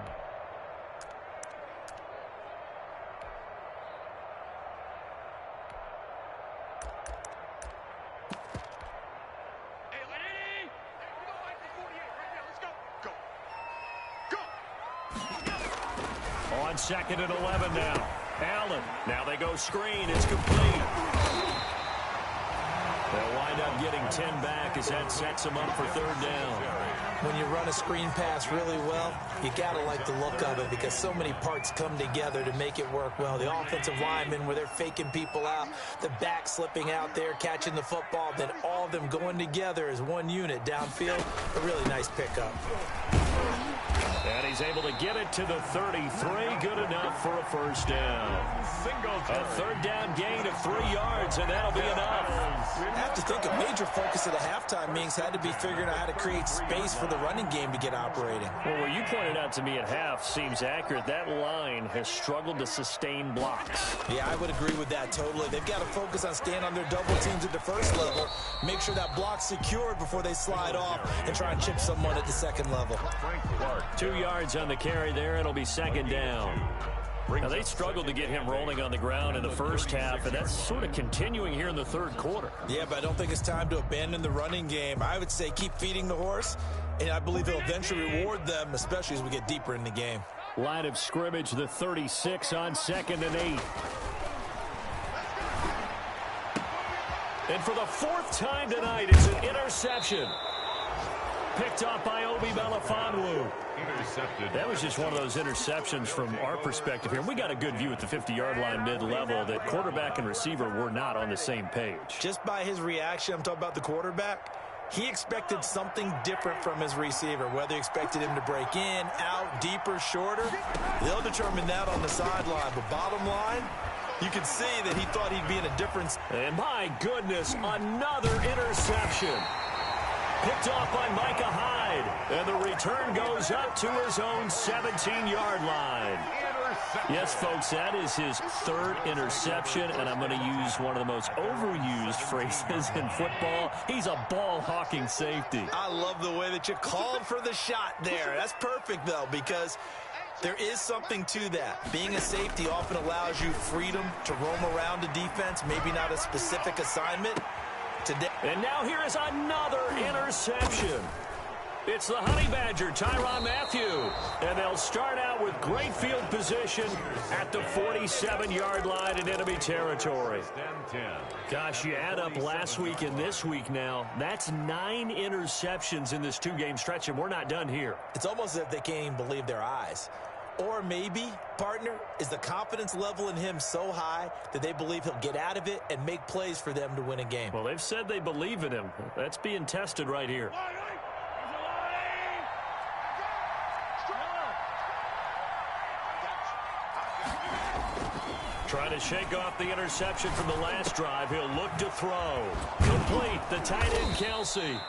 Speaker 3: On 2nd and 11 now. Allen. Now they go screen. It's complete. They'll wind up getting 10 back as that sets them up for 3rd down.
Speaker 6: When you run a screen pass really well, you got to like the look of it because so many parts come together to make it work well. The offensive linemen where they're faking people out, the back slipping out there, catching the football, then all of them going together as one unit downfield. A really nice pickup.
Speaker 3: And he's able to get it to the 33. Good enough for a first down. A 3rd down gain of 3 yards, and that'll be enough.
Speaker 6: I have to think a major focus of the halftime meetings had to be figuring out how to create space for the running game to get operating.
Speaker 3: Well, what you pointed out to me at half seems accurate. That line has struggled to sustain blocks.
Speaker 6: Yeah, I would agree with that totally. They've got to focus on staying on their double teams at the first level, make sure that block's secured before they slide off and try and chip someone at the second level.
Speaker 3: 2 yards on the carry there. It'll be 2nd down. Now, they struggled to get him rolling on the ground in the first half, and that's sort of continuing here in the 3rd quarter.
Speaker 6: Yeah, but I don't think it's time to abandon the running game. I would say keep feeding the horse, and I believe it'll eventually reward them, especially as we get deeper in the game.
Speaker 3: Line of scrimmage, the 36 on 2nd and 8. And for the 4th time tonight, it's an interception. Picked off by Obi Melifonwu.
Speaker 5: Intercepted.
Speaker 3: That was just one of those interceptions from our perspective here. We got a good view at the 50-yard line mid-level that quarterback and receiver were not on the same page.
Speaker 6: Just by his reaction, I'm talking about the quarterback, he expected something different from his receiver, whether he expected him to break in, out, deeper, shorter. They'll determine that on the sideline. But bottom line, you can see that he thought he'd be in a difference.
Speaker 3: And my goodness, another interception. Picked off by Micah Hyde. And the return goes up to his own 17-yard line. Yes, folks, that is his 3rd interception, and I'm going to use one of the most overused phrases in football. He's a ball-hawking safety.
Speaker 6: I love the way that you called for the shot there. That's perfect, though, because there is something to that. Being a safety often allows you freedom to roam around the defense, maybe not a specific assignment.
Speaker 3: And now here is another interception. It's the Honey Badger, Tyrann Mathieu. And they'll start out with great field position at the 47-yard line in enemy territory. Gosh, you add up last week and this week now, that's 9 interceptions in this 2-game stretch, and we're not done here.
Speaker 6: It's almost as if they can't even believe their eyes. Or maybe, partner, is the confidence level in him so high that they believe he'll get out of it and make plays for them to win a game.
Speaker 3: Well, they've said they believe in him. That's being tested right here. Trying to shake off the interception from the last drive. He'll look to throw. Complete, the tight end, Kelsey.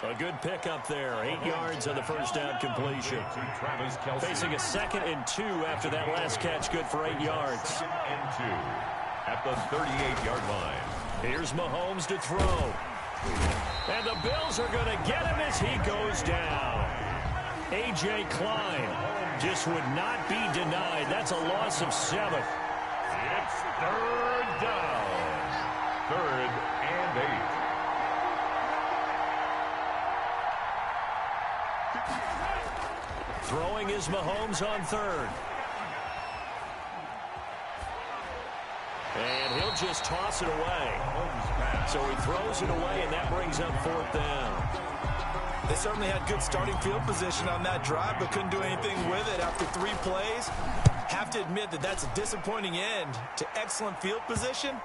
Speaker 3: A good pickup there. 8 yards on the first down completion. Facing a 2nd and 2 after that last catch. Good for 8 yards.
Speaker 5: 2nd and 2 at the 38-yard line.
Speaker 3: Here's Mahomes to throw. And the Bills are going to get him as he goes down. A.J. Klein just would not be denied. That's a loss of 7.
Speaker 5: It's 3rd down. 3rd and 8.
Speaker 3: Throwing is Mahomes on 3rd. And he'll just toss it away. So he throws it away, and that brings up 4th down.
Speaker 6: They certainly had good starting field position on that drive, but couldn't do anything with it after 3 plays. Have to admit that that's a disappointing end to excellent field position.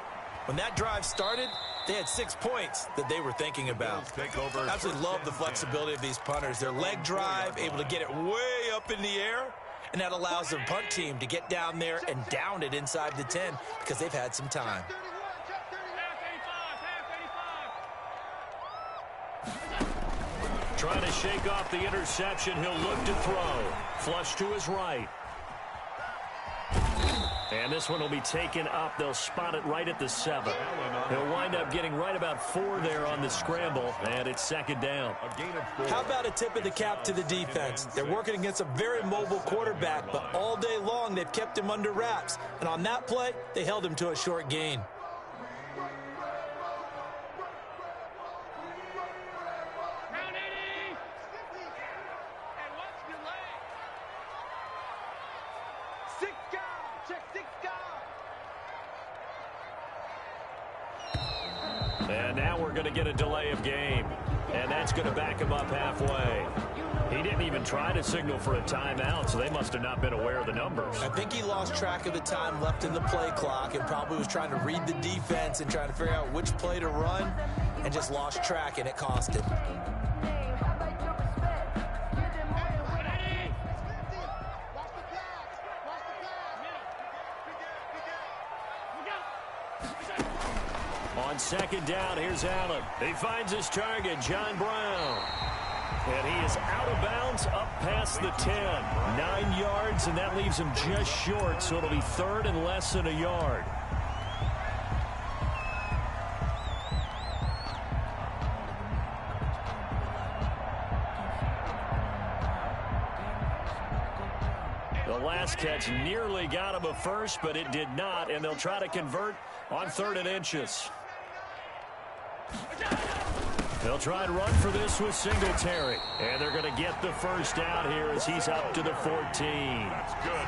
Speaker 6: When that drive started, they had 6 points that they were thinking about. Absolutely love the flexibility of these punters. Their leg drive, able to get it way up in the air, and that allows the punt team to get down there and down it inside the 10 because they've had some time.
Speaker 3: Trying to shake off the interception. He'll look to throw. Flush to his right. And this one will be taken up. They'll spot it right at the 7. He'll wind up getting right about 4 there on the scramble, and it's 2nd down.
Speaker 6: How about a tip of the cap to the defense? They're working against a very mobile quarterback, but all day long they've kept him under wraps. And on that play, they held him to a short gain.
Speaker 3: And now we're going to get a delay of game. And that's going to back him up halfway. He didn't even try to signal for a timeout, so they must have not been aware of the numbers.
Speaker 6: I think he lost track of the time left in the play clock and probably was trying to read the defense and trying to figure out which play to run and just lost track, and it cost him.
Speaker 3: On 2nd down, here's Allen. He finds his target, John Brown. And he is out of bounds up past the 10. 9 yards, and that leaves him just short, so it'll be 3rd and less than a yard. The last catch nearly got him a first, but it did not, and they'll try to convert on 3rd and inches. They'll try and run for this with Singletary. And they're going to get the first down here as he's up to the 14.
Speaker 5: That's good.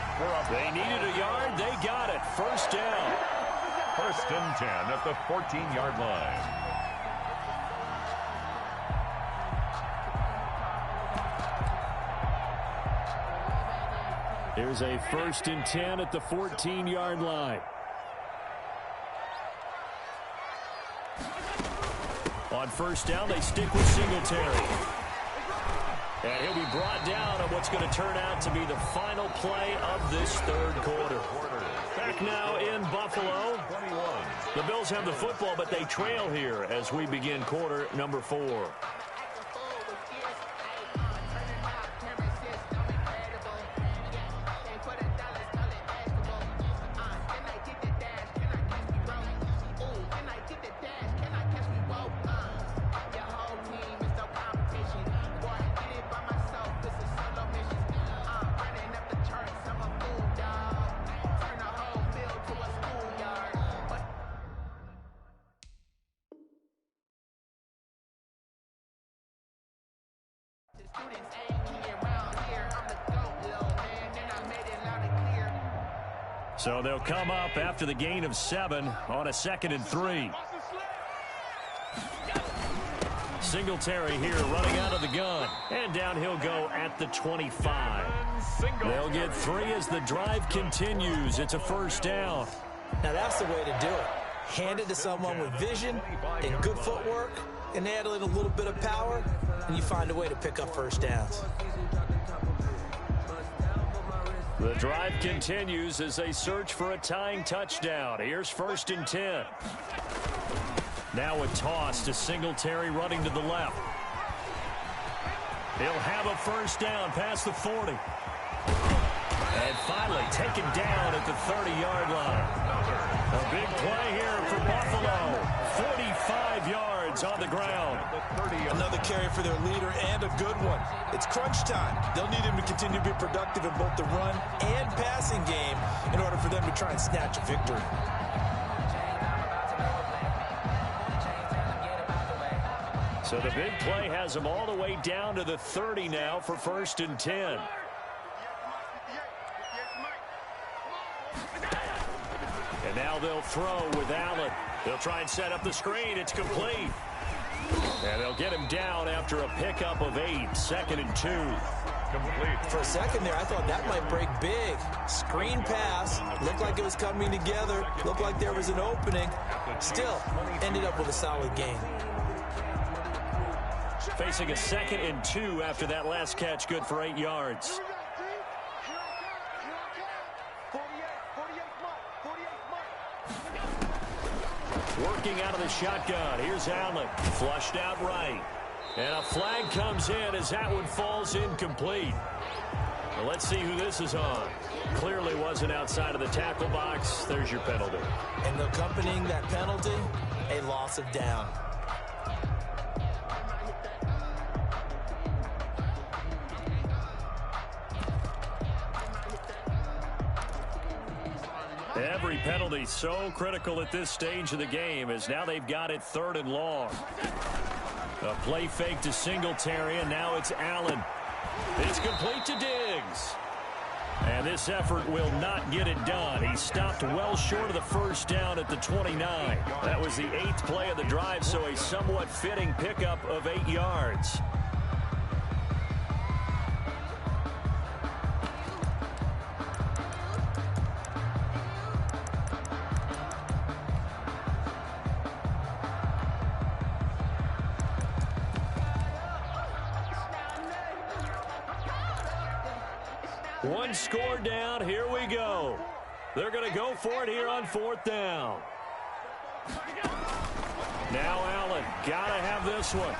Speaker 3: They needed a yard. They got it. First down.
Speaker 5: 1st and 10 at the 14-yard line.
Speaker 2: Here's a 1st and 10 at the 14-yard line.
Speaker 3: On 1st down, they stick with Singletary. And he'll be brought down on what's going to turn out to be the final play of this 3rd quarter. Back now in Buffalo. The Bills have the football, but they trail here as we begin quarter number 4. So they'll come up after the gain of 7 on a 2nd and 3. Singletary here running out of the gun. And down he'll go at the 25. They'll get 3 as the drive continues. It's a first down.
Speaker 6: Now that's the way to do it. Hand it to someone with vision and good footwork, and add in a little bit of power, and you find a way to pick up first downs.
Speaker 3: The drive continues as they search for a tying touchdown. Here's 1st and 10. Now a toss to Singletary running to the left. He'll have a first down past the 40. And finally taken down at the 30-yard line. A big play here for Buffalo. 45 yards on the ground.
Speaker 6: Another carry for their leader and a good one. It's crunch time. They'll need him to continue to be productive in both the run and passing game in order for them to try and snatch a victory.
Speaker 3: So the big play has them all the way down to the 30 now for 1st and 10. And now they'll throw with Allen. They'll try and set up the screen. It's complete. And they'll get him down after a pickup of 8. 2nd and 2.
Speaker 5: Complete.
Speaker 6: For a second there, I thought that might break big. Screen pass. Looked like it was coming together. Looked like there was an opening. Still, ended up with a solid gain.
Speaker 3: Facing a 2nd and 2 after that last catch, good for 8 yards. Working out of the shotgun. Here's Allen. Flushed out right. And a flag comes in as that one falls incomplete. Well, let's see who this is on. Clearly wasn't outside of the tackle box. There's your penalty.
Speaker 6: And accompanying that penalty, a loss of down.
Speaker 3: Every penalty so critical at this stage of the game as now they've got it 3rd and long. A play fake to Singletary, and now it's Allen. It's complete to Diggs. And this effort will not get it done. He stopped well short of the first down at the 29. That was the 8th play of the drive, so a somewhat fitting pickup of 8 yards. One score down. Here we go. They're going to go for it here on 4th down. Now Allen. Got to have this one.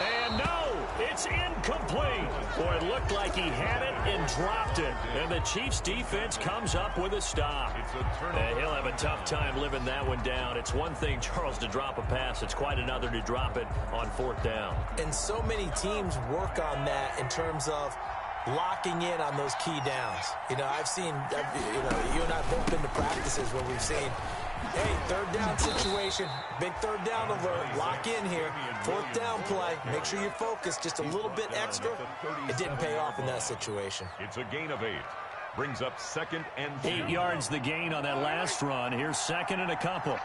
Speaker 3: And no, it's incomplete. Boy, it looked like he had it and dropped it. And the Chiefs defense comes up with a stop. And he'll have a tough time living that one down. It's one thing, Charles, to drop a pass. It's quite another to drop it on 4th down.
Speaker 6: And so many teams work on that in terms of locking in on those key downs. You know, I've seen, you and I have both been to practices where we've seen, hey, 3rd down situation, big 3rd down alert, lock in here, 4th down play, make sure you're focused just a little bit extra. It didn't pay off in that situation.
Speaker 5: It's a gain of 8. Brings up 2nd and 2.
Speaker 3: 8 yards the gain on that last run. Here's 2nd and a couple.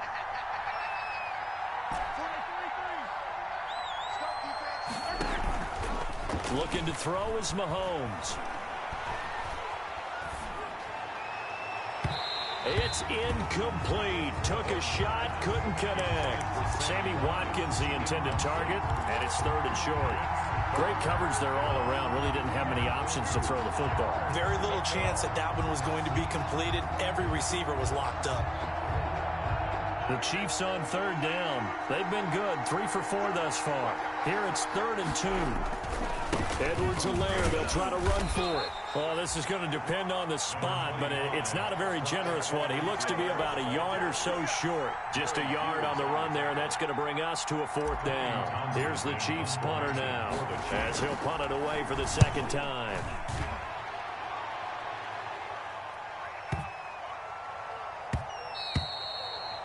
Speaker 3: Looking to throw is Mahomes. It's incomplete. Took a shot, couldn't connect. Sammy Watkins, the intended target, and it's 3rd and short. Great coverage there all around. Really didn't have many options to throw the football.
Speaker 6: Very little chance that one was going to be completed. Every receiver was locked up.
Speaker 3: The Chiefs on 3rd down. They've been good. 3 for 4 thus far. Here it's 3rd and 2. Edwards-Helaire, they'll try to run for it. Well, this is going to depend on the spot, but it's not a very generous one. He looks to be about a yard or so short. Just a yard on the run there, and that's going to bring us to a 4th down. Here's the Chiefs punter now, as he'll punt it away for the 2nd time.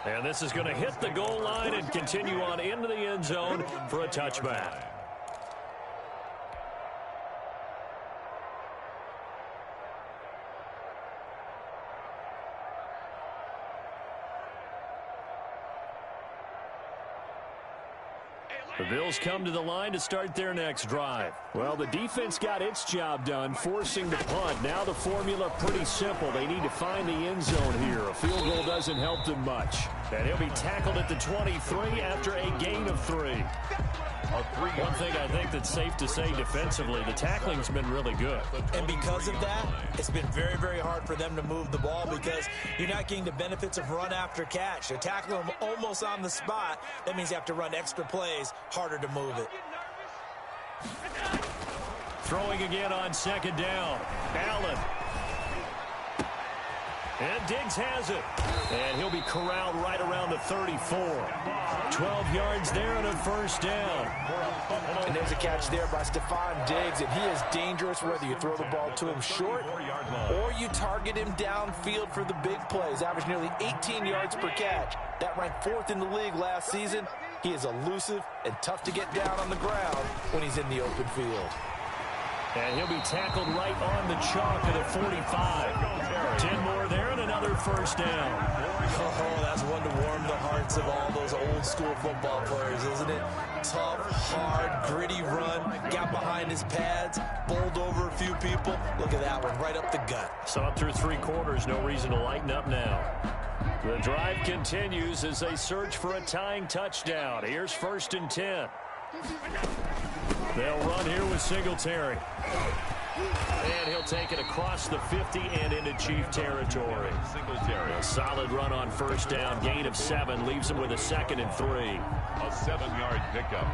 Speaker 3: And this is going to hit the goal line and continue on into the end zone for a touchback. The Bills come to the line to start their next drive.
Speaker 2: Well, the defense got its job done, forcing the punt. Now the formula pretty simple. They need to find the end zone here. A field goal doesn't help them much.
Speaker 3: And he'll be tackled at the 23 after a gain of 3. One thing I think that's safe to say defensively, the tackling's been really good.
Speaker 6: And because of that, it's been very, very hard for them to move the ball because you're not getting the benefits of run after catch. They're tackling them almost on the spot. That means you have to run extra plays, harder to move it.
Speaker 3: Throwing again on second down. Allen. And Diggs has it. And he'll be corralled right around the 34. 12 yards there and a first down.
Speaker 6: And there's a catch there by Stephon Diggs, and he is dangerous whether you throw the ball to him short or you target him downfield for the big plays. Averaged nearly 18 yards per catch. That ranked 4th in the league last season. He is elusive and tough to get down on the ground when he's in the open field.
Speaker 3: And he'll be tackled right on the chalk at the 45. 10 more there and another first down.
Speaker 6: Oh, that's one to warm the hearts of all those old school football players, isn't it? Tough, hard, gritty run, got behind his pads, bowled over a few people. Look at that one, right up the gut.
Speaker 3: So up through 3 quarters, no reason to lighten up now. The drive continues as they search for a tying touchdown. Here's 1st and 10. They'll run here with Singletary. And he'll take it across the 50 and into Chief territory. Singletary. A solid run on first down. Gain of 7 leaves him with a 2nd and 3.
Speaker 5: A 7-yard pickup.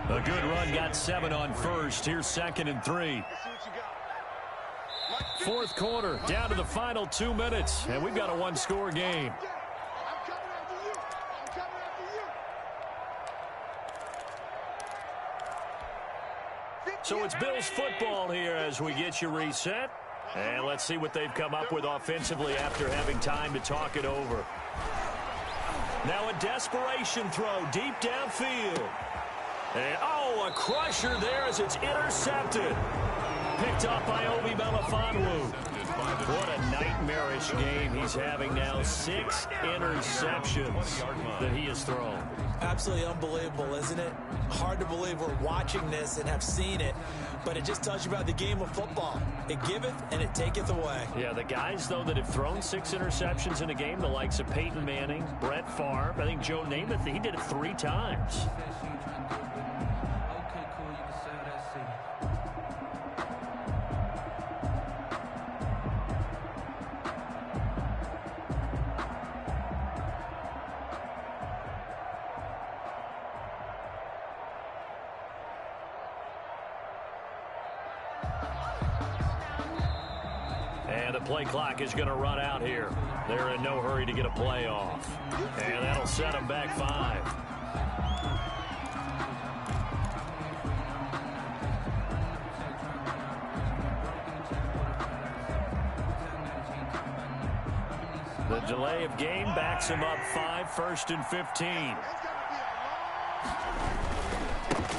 Speaker 3: A good run got 7 on first. Here's 2nd and 3. 4th quarter, down to the final 2 minutes. And we've got a 1-score game. So it's Bills football here as we get you reset. And let's see what they've come up with offensively after having time to talk it over. Now a desperation throw deep downfield. And, oh, a crusher there as it's intercepted. Picked up by Obi Melifonwu. What a nightmarish game he's having now. 6 interceptions that he has thrown.
Speaker 6: Absolutely unbelievable, isn't it? Hard to believe we're watching this and have seen it, but it just tells you about the game of football. It giveth and it taketh away.
Speaker 3: Yeah, the guys, though, that have thrown 6 interceptions in a game, the likes of Peyton Manning, Brett Favre, I think Joe Namath, he did it 3 times. And the play clock is going to run out here. They're in no hurry to get a play off. And that'll set them back 5. The delay of game backs him up 5, 1st and 15.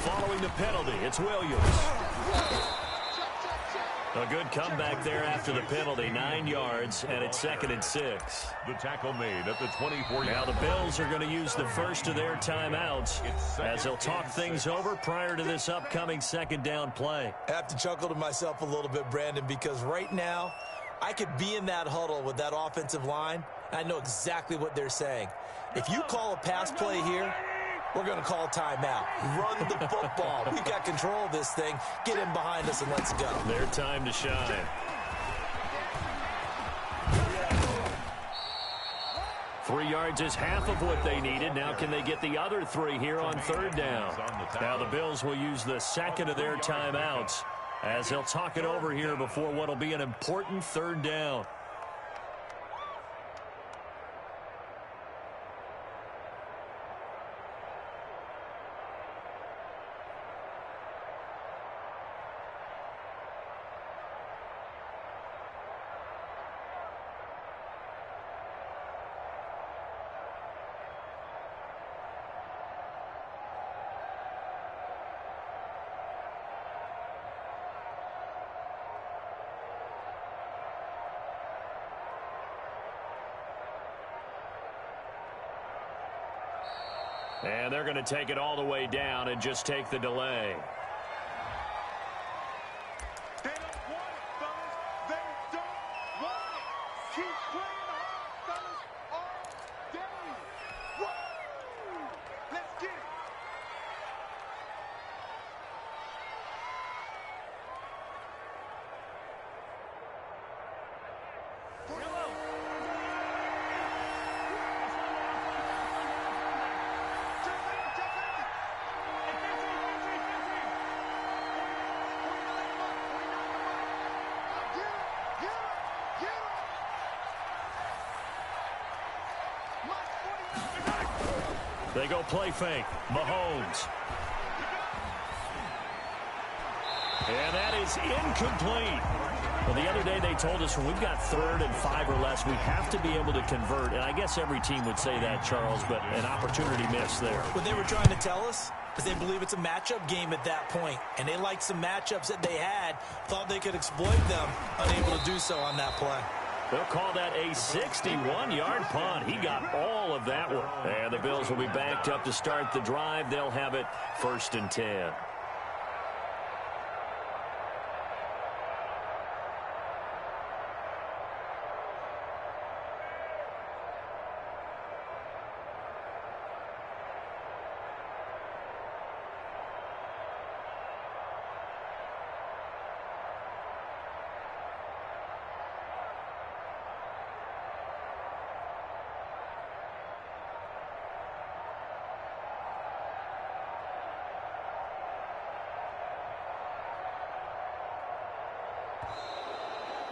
Speaker 3: Following the penalty, it's Williams. A good comeback there after the penalty, 9 yards, and it's 2nd and 6.
Speaker 5: The tackle made at the 24.
Speaker 3: Now the Bills are going to use the first of their timeouts as they'll talk things over prior to this upcoming 2nd down play.
Speaker 6: I have to chuckle to myself a little bit, Brandon, because right now I could be in that huddle with that offensive line, and I know exactly what they're saying. If you call a pass play here, we're going to call timeout. Run the football. We've got control of this thing. Get in behind us and let's go.
Speaker 3: Their time to shine. 3 yards is half of what they needed. Now can they get the other 3 here on 3rd down? Now the Bills will use the 2nd of their timeouts as they'll talk it over here before what will be an important 3rd down. And they're going to take it all the way down and just take the delay.
Speaker 8: They don't want it, fellas. They don't want it. Keep playing hard, fellas, all day. Woo! Let's get it.
Speaker 3: They go play fake. Mahomes. And that is incomplete. Well, the other day they told us when we've got 3rd and 5 or less, we have to be able to convert. And I guess every team would say that, Charles, but an opportunity missed there.
Speaker 6: What they were trying to tell us is they believe it's a matchup game at that point. And they liked some matchups that they had, thought they could exploit them, unable to do so on that play.
Speaker 3: They'll call that a 61-yard punt. He got all of that one. And the Bills will be backed up to start the drive. They'll have it 1st and 10.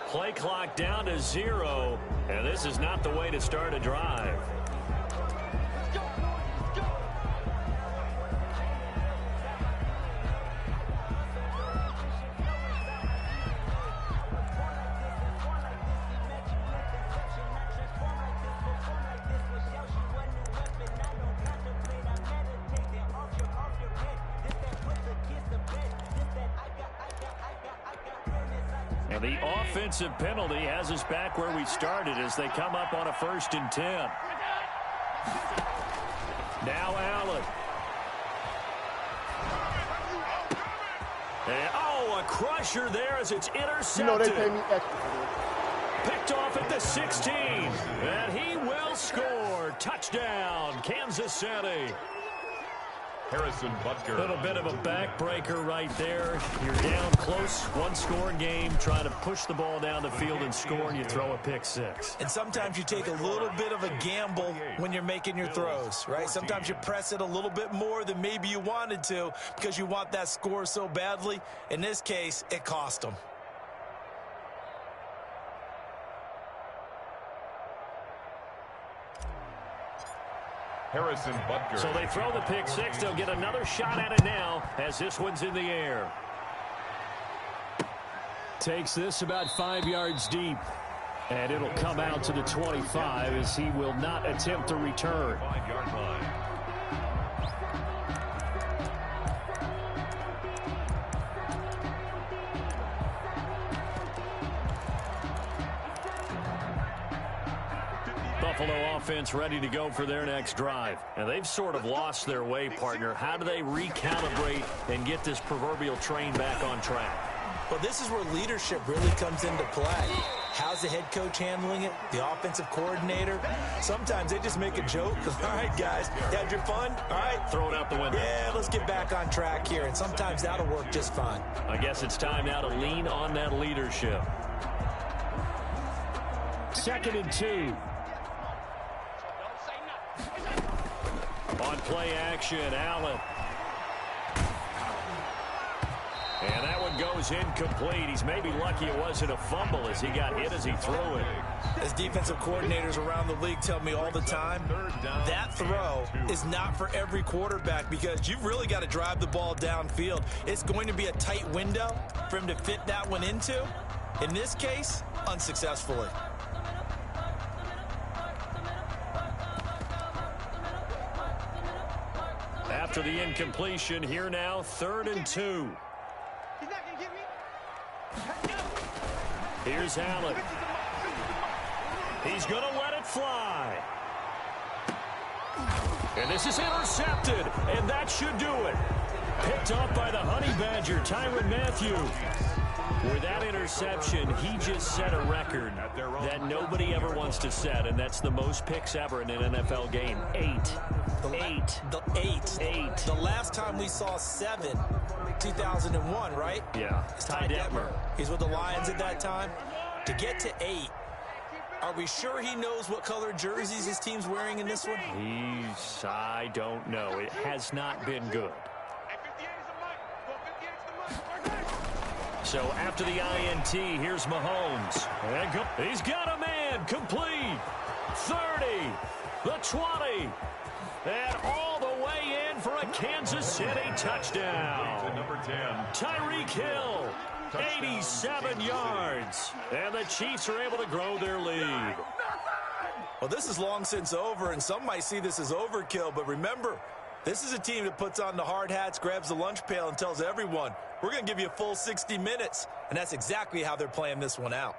Speaker 3: Play clock down to 0, and this is not the way to start a drive. And the offensive penalty has us back where we started as they come up on a 1st and 10. Now Allen. And, a crusher there as it's intercepted.
Speaker 9: You know they pay me extra.
Speaker 3: Picked off at the 16. And he will score. Touchdown, Kansas City.
Speaker 5: Harrison Butker.
Speaker 3: A little bit of a backbreaker right there. You're down close, one-score game, trying to push the ball down the field and score, and you throw a pick 6.
Speaker 6: And sometimes you take a little bit of a gamble when you're making your throws, right? Sometimes you press it a little bit more than maybe you wanted to because you want that score so badly. In this case, it cost them.
Speaker 5: Harrison Butker.
Speaker 3: So they throw the pick 6. They'll get another shot at it now as this one's in the air.
Speaker 2: Takes this about 5 yards deep. And it'll come out to the 25 as he will not attempt to return.
Speaker 5: 5-yard line.
Speaker 3: Buffalo offense ready to go for their next drive. And they've sort of lost their way, partner. How do they recalibrate and get this proverbial train back on track?
Speaker 6: Well, this is where leadership really comes into play. How's the head coach handling it? The offensive coordinator? Sometimes they just make a joke. All right, guys, you had your fun? All right.
Speaker 3: Throw it out the window.
Speaker 6: Yeah, let's get back on track here. And sometimes that'll work just fine.
Speaker 3: I guess it's time now to lean on that leadership.
Speaker 2: 2nd and 2.
Speaker 3: On play action, Allen. And that one goes incomplete. He's maybe lucky it wasn't a fumble as he got hit as he threw it.
Speaker 6: As defensive coordinators around the league tell me all the time, that throw is not for every quarterback because you've really got to drive the ball downfield. It's going to be a tight window for him to fit that one into. In this case, unsuccessfully.
Speaker 3: After the incompletion, here now, 3rd and 2.
Speaker 7: He's not going to get me.
Speaker 3: Here's Allen. He's going to let it fly. And this is intercepted, and that should do it. Picked off by the Honey Badger, Tyrann Mathieu. With that interception, he just set a record that nobody ever wants to set, and that's the most picks ever in an NFL game. 8.
Speaker 6: The last time we saw 7, 2001, right?
Speaker 3: Yeah. Ty Detmer.
Speaker 6: He's with the Lions at that time. To get to 8, are we sure he knows what color jerseys his team's wearing in this one?
Speaker 3: I don't know. It has not been good. So after the INT, here's Mahomes. And he's got a man, complete. 30, the 20, and all the way in for a Kansas City touchdown.
Speaker 5: Number 10.
Speaker 3: Tyreek Hill, 87 yards. And the Chiefs are able to grow their lead.
Speaker 6: Well, this is long since over, and some might see this as overkill, but remember, this is a team that puts on the hard hats, grabs the lunch pail, and tells everyone, we're going to give you a full 60 minutes. And that's exactly how they're playing this one out.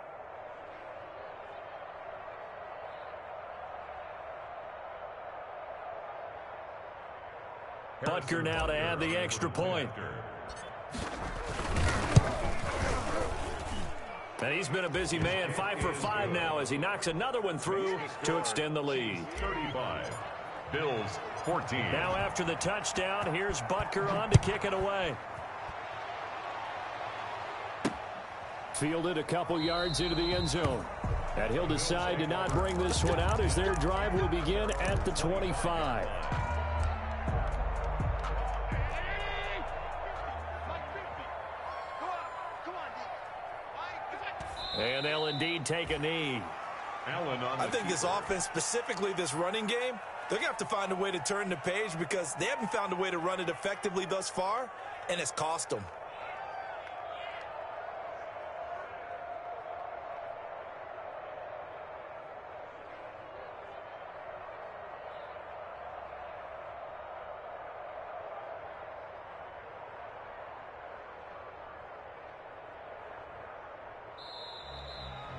Speaker 3: Butker now to add the extra point. And he's been a busy man, 5 for 5 now as he knocks another one through to extend the lead.
Speaker 5: 35. Bills 14.
Speaker 3: Now after the touchdown, here's Butker on to kick it away.
Speaker 2: Fielded a couple yards into the end zone. And he'll decide to not bring this one out as their drive will begin at the 25.
Speaker 3: And they'll indeed take a knee.
Speaker 6: I think this offense, specifically this running game, they're going to have to find a way to turn the page because they haven't found a way to run it effectively thus far, and it's cost them.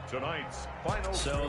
Speaker 5: Tonight's final.
Speaker 3: So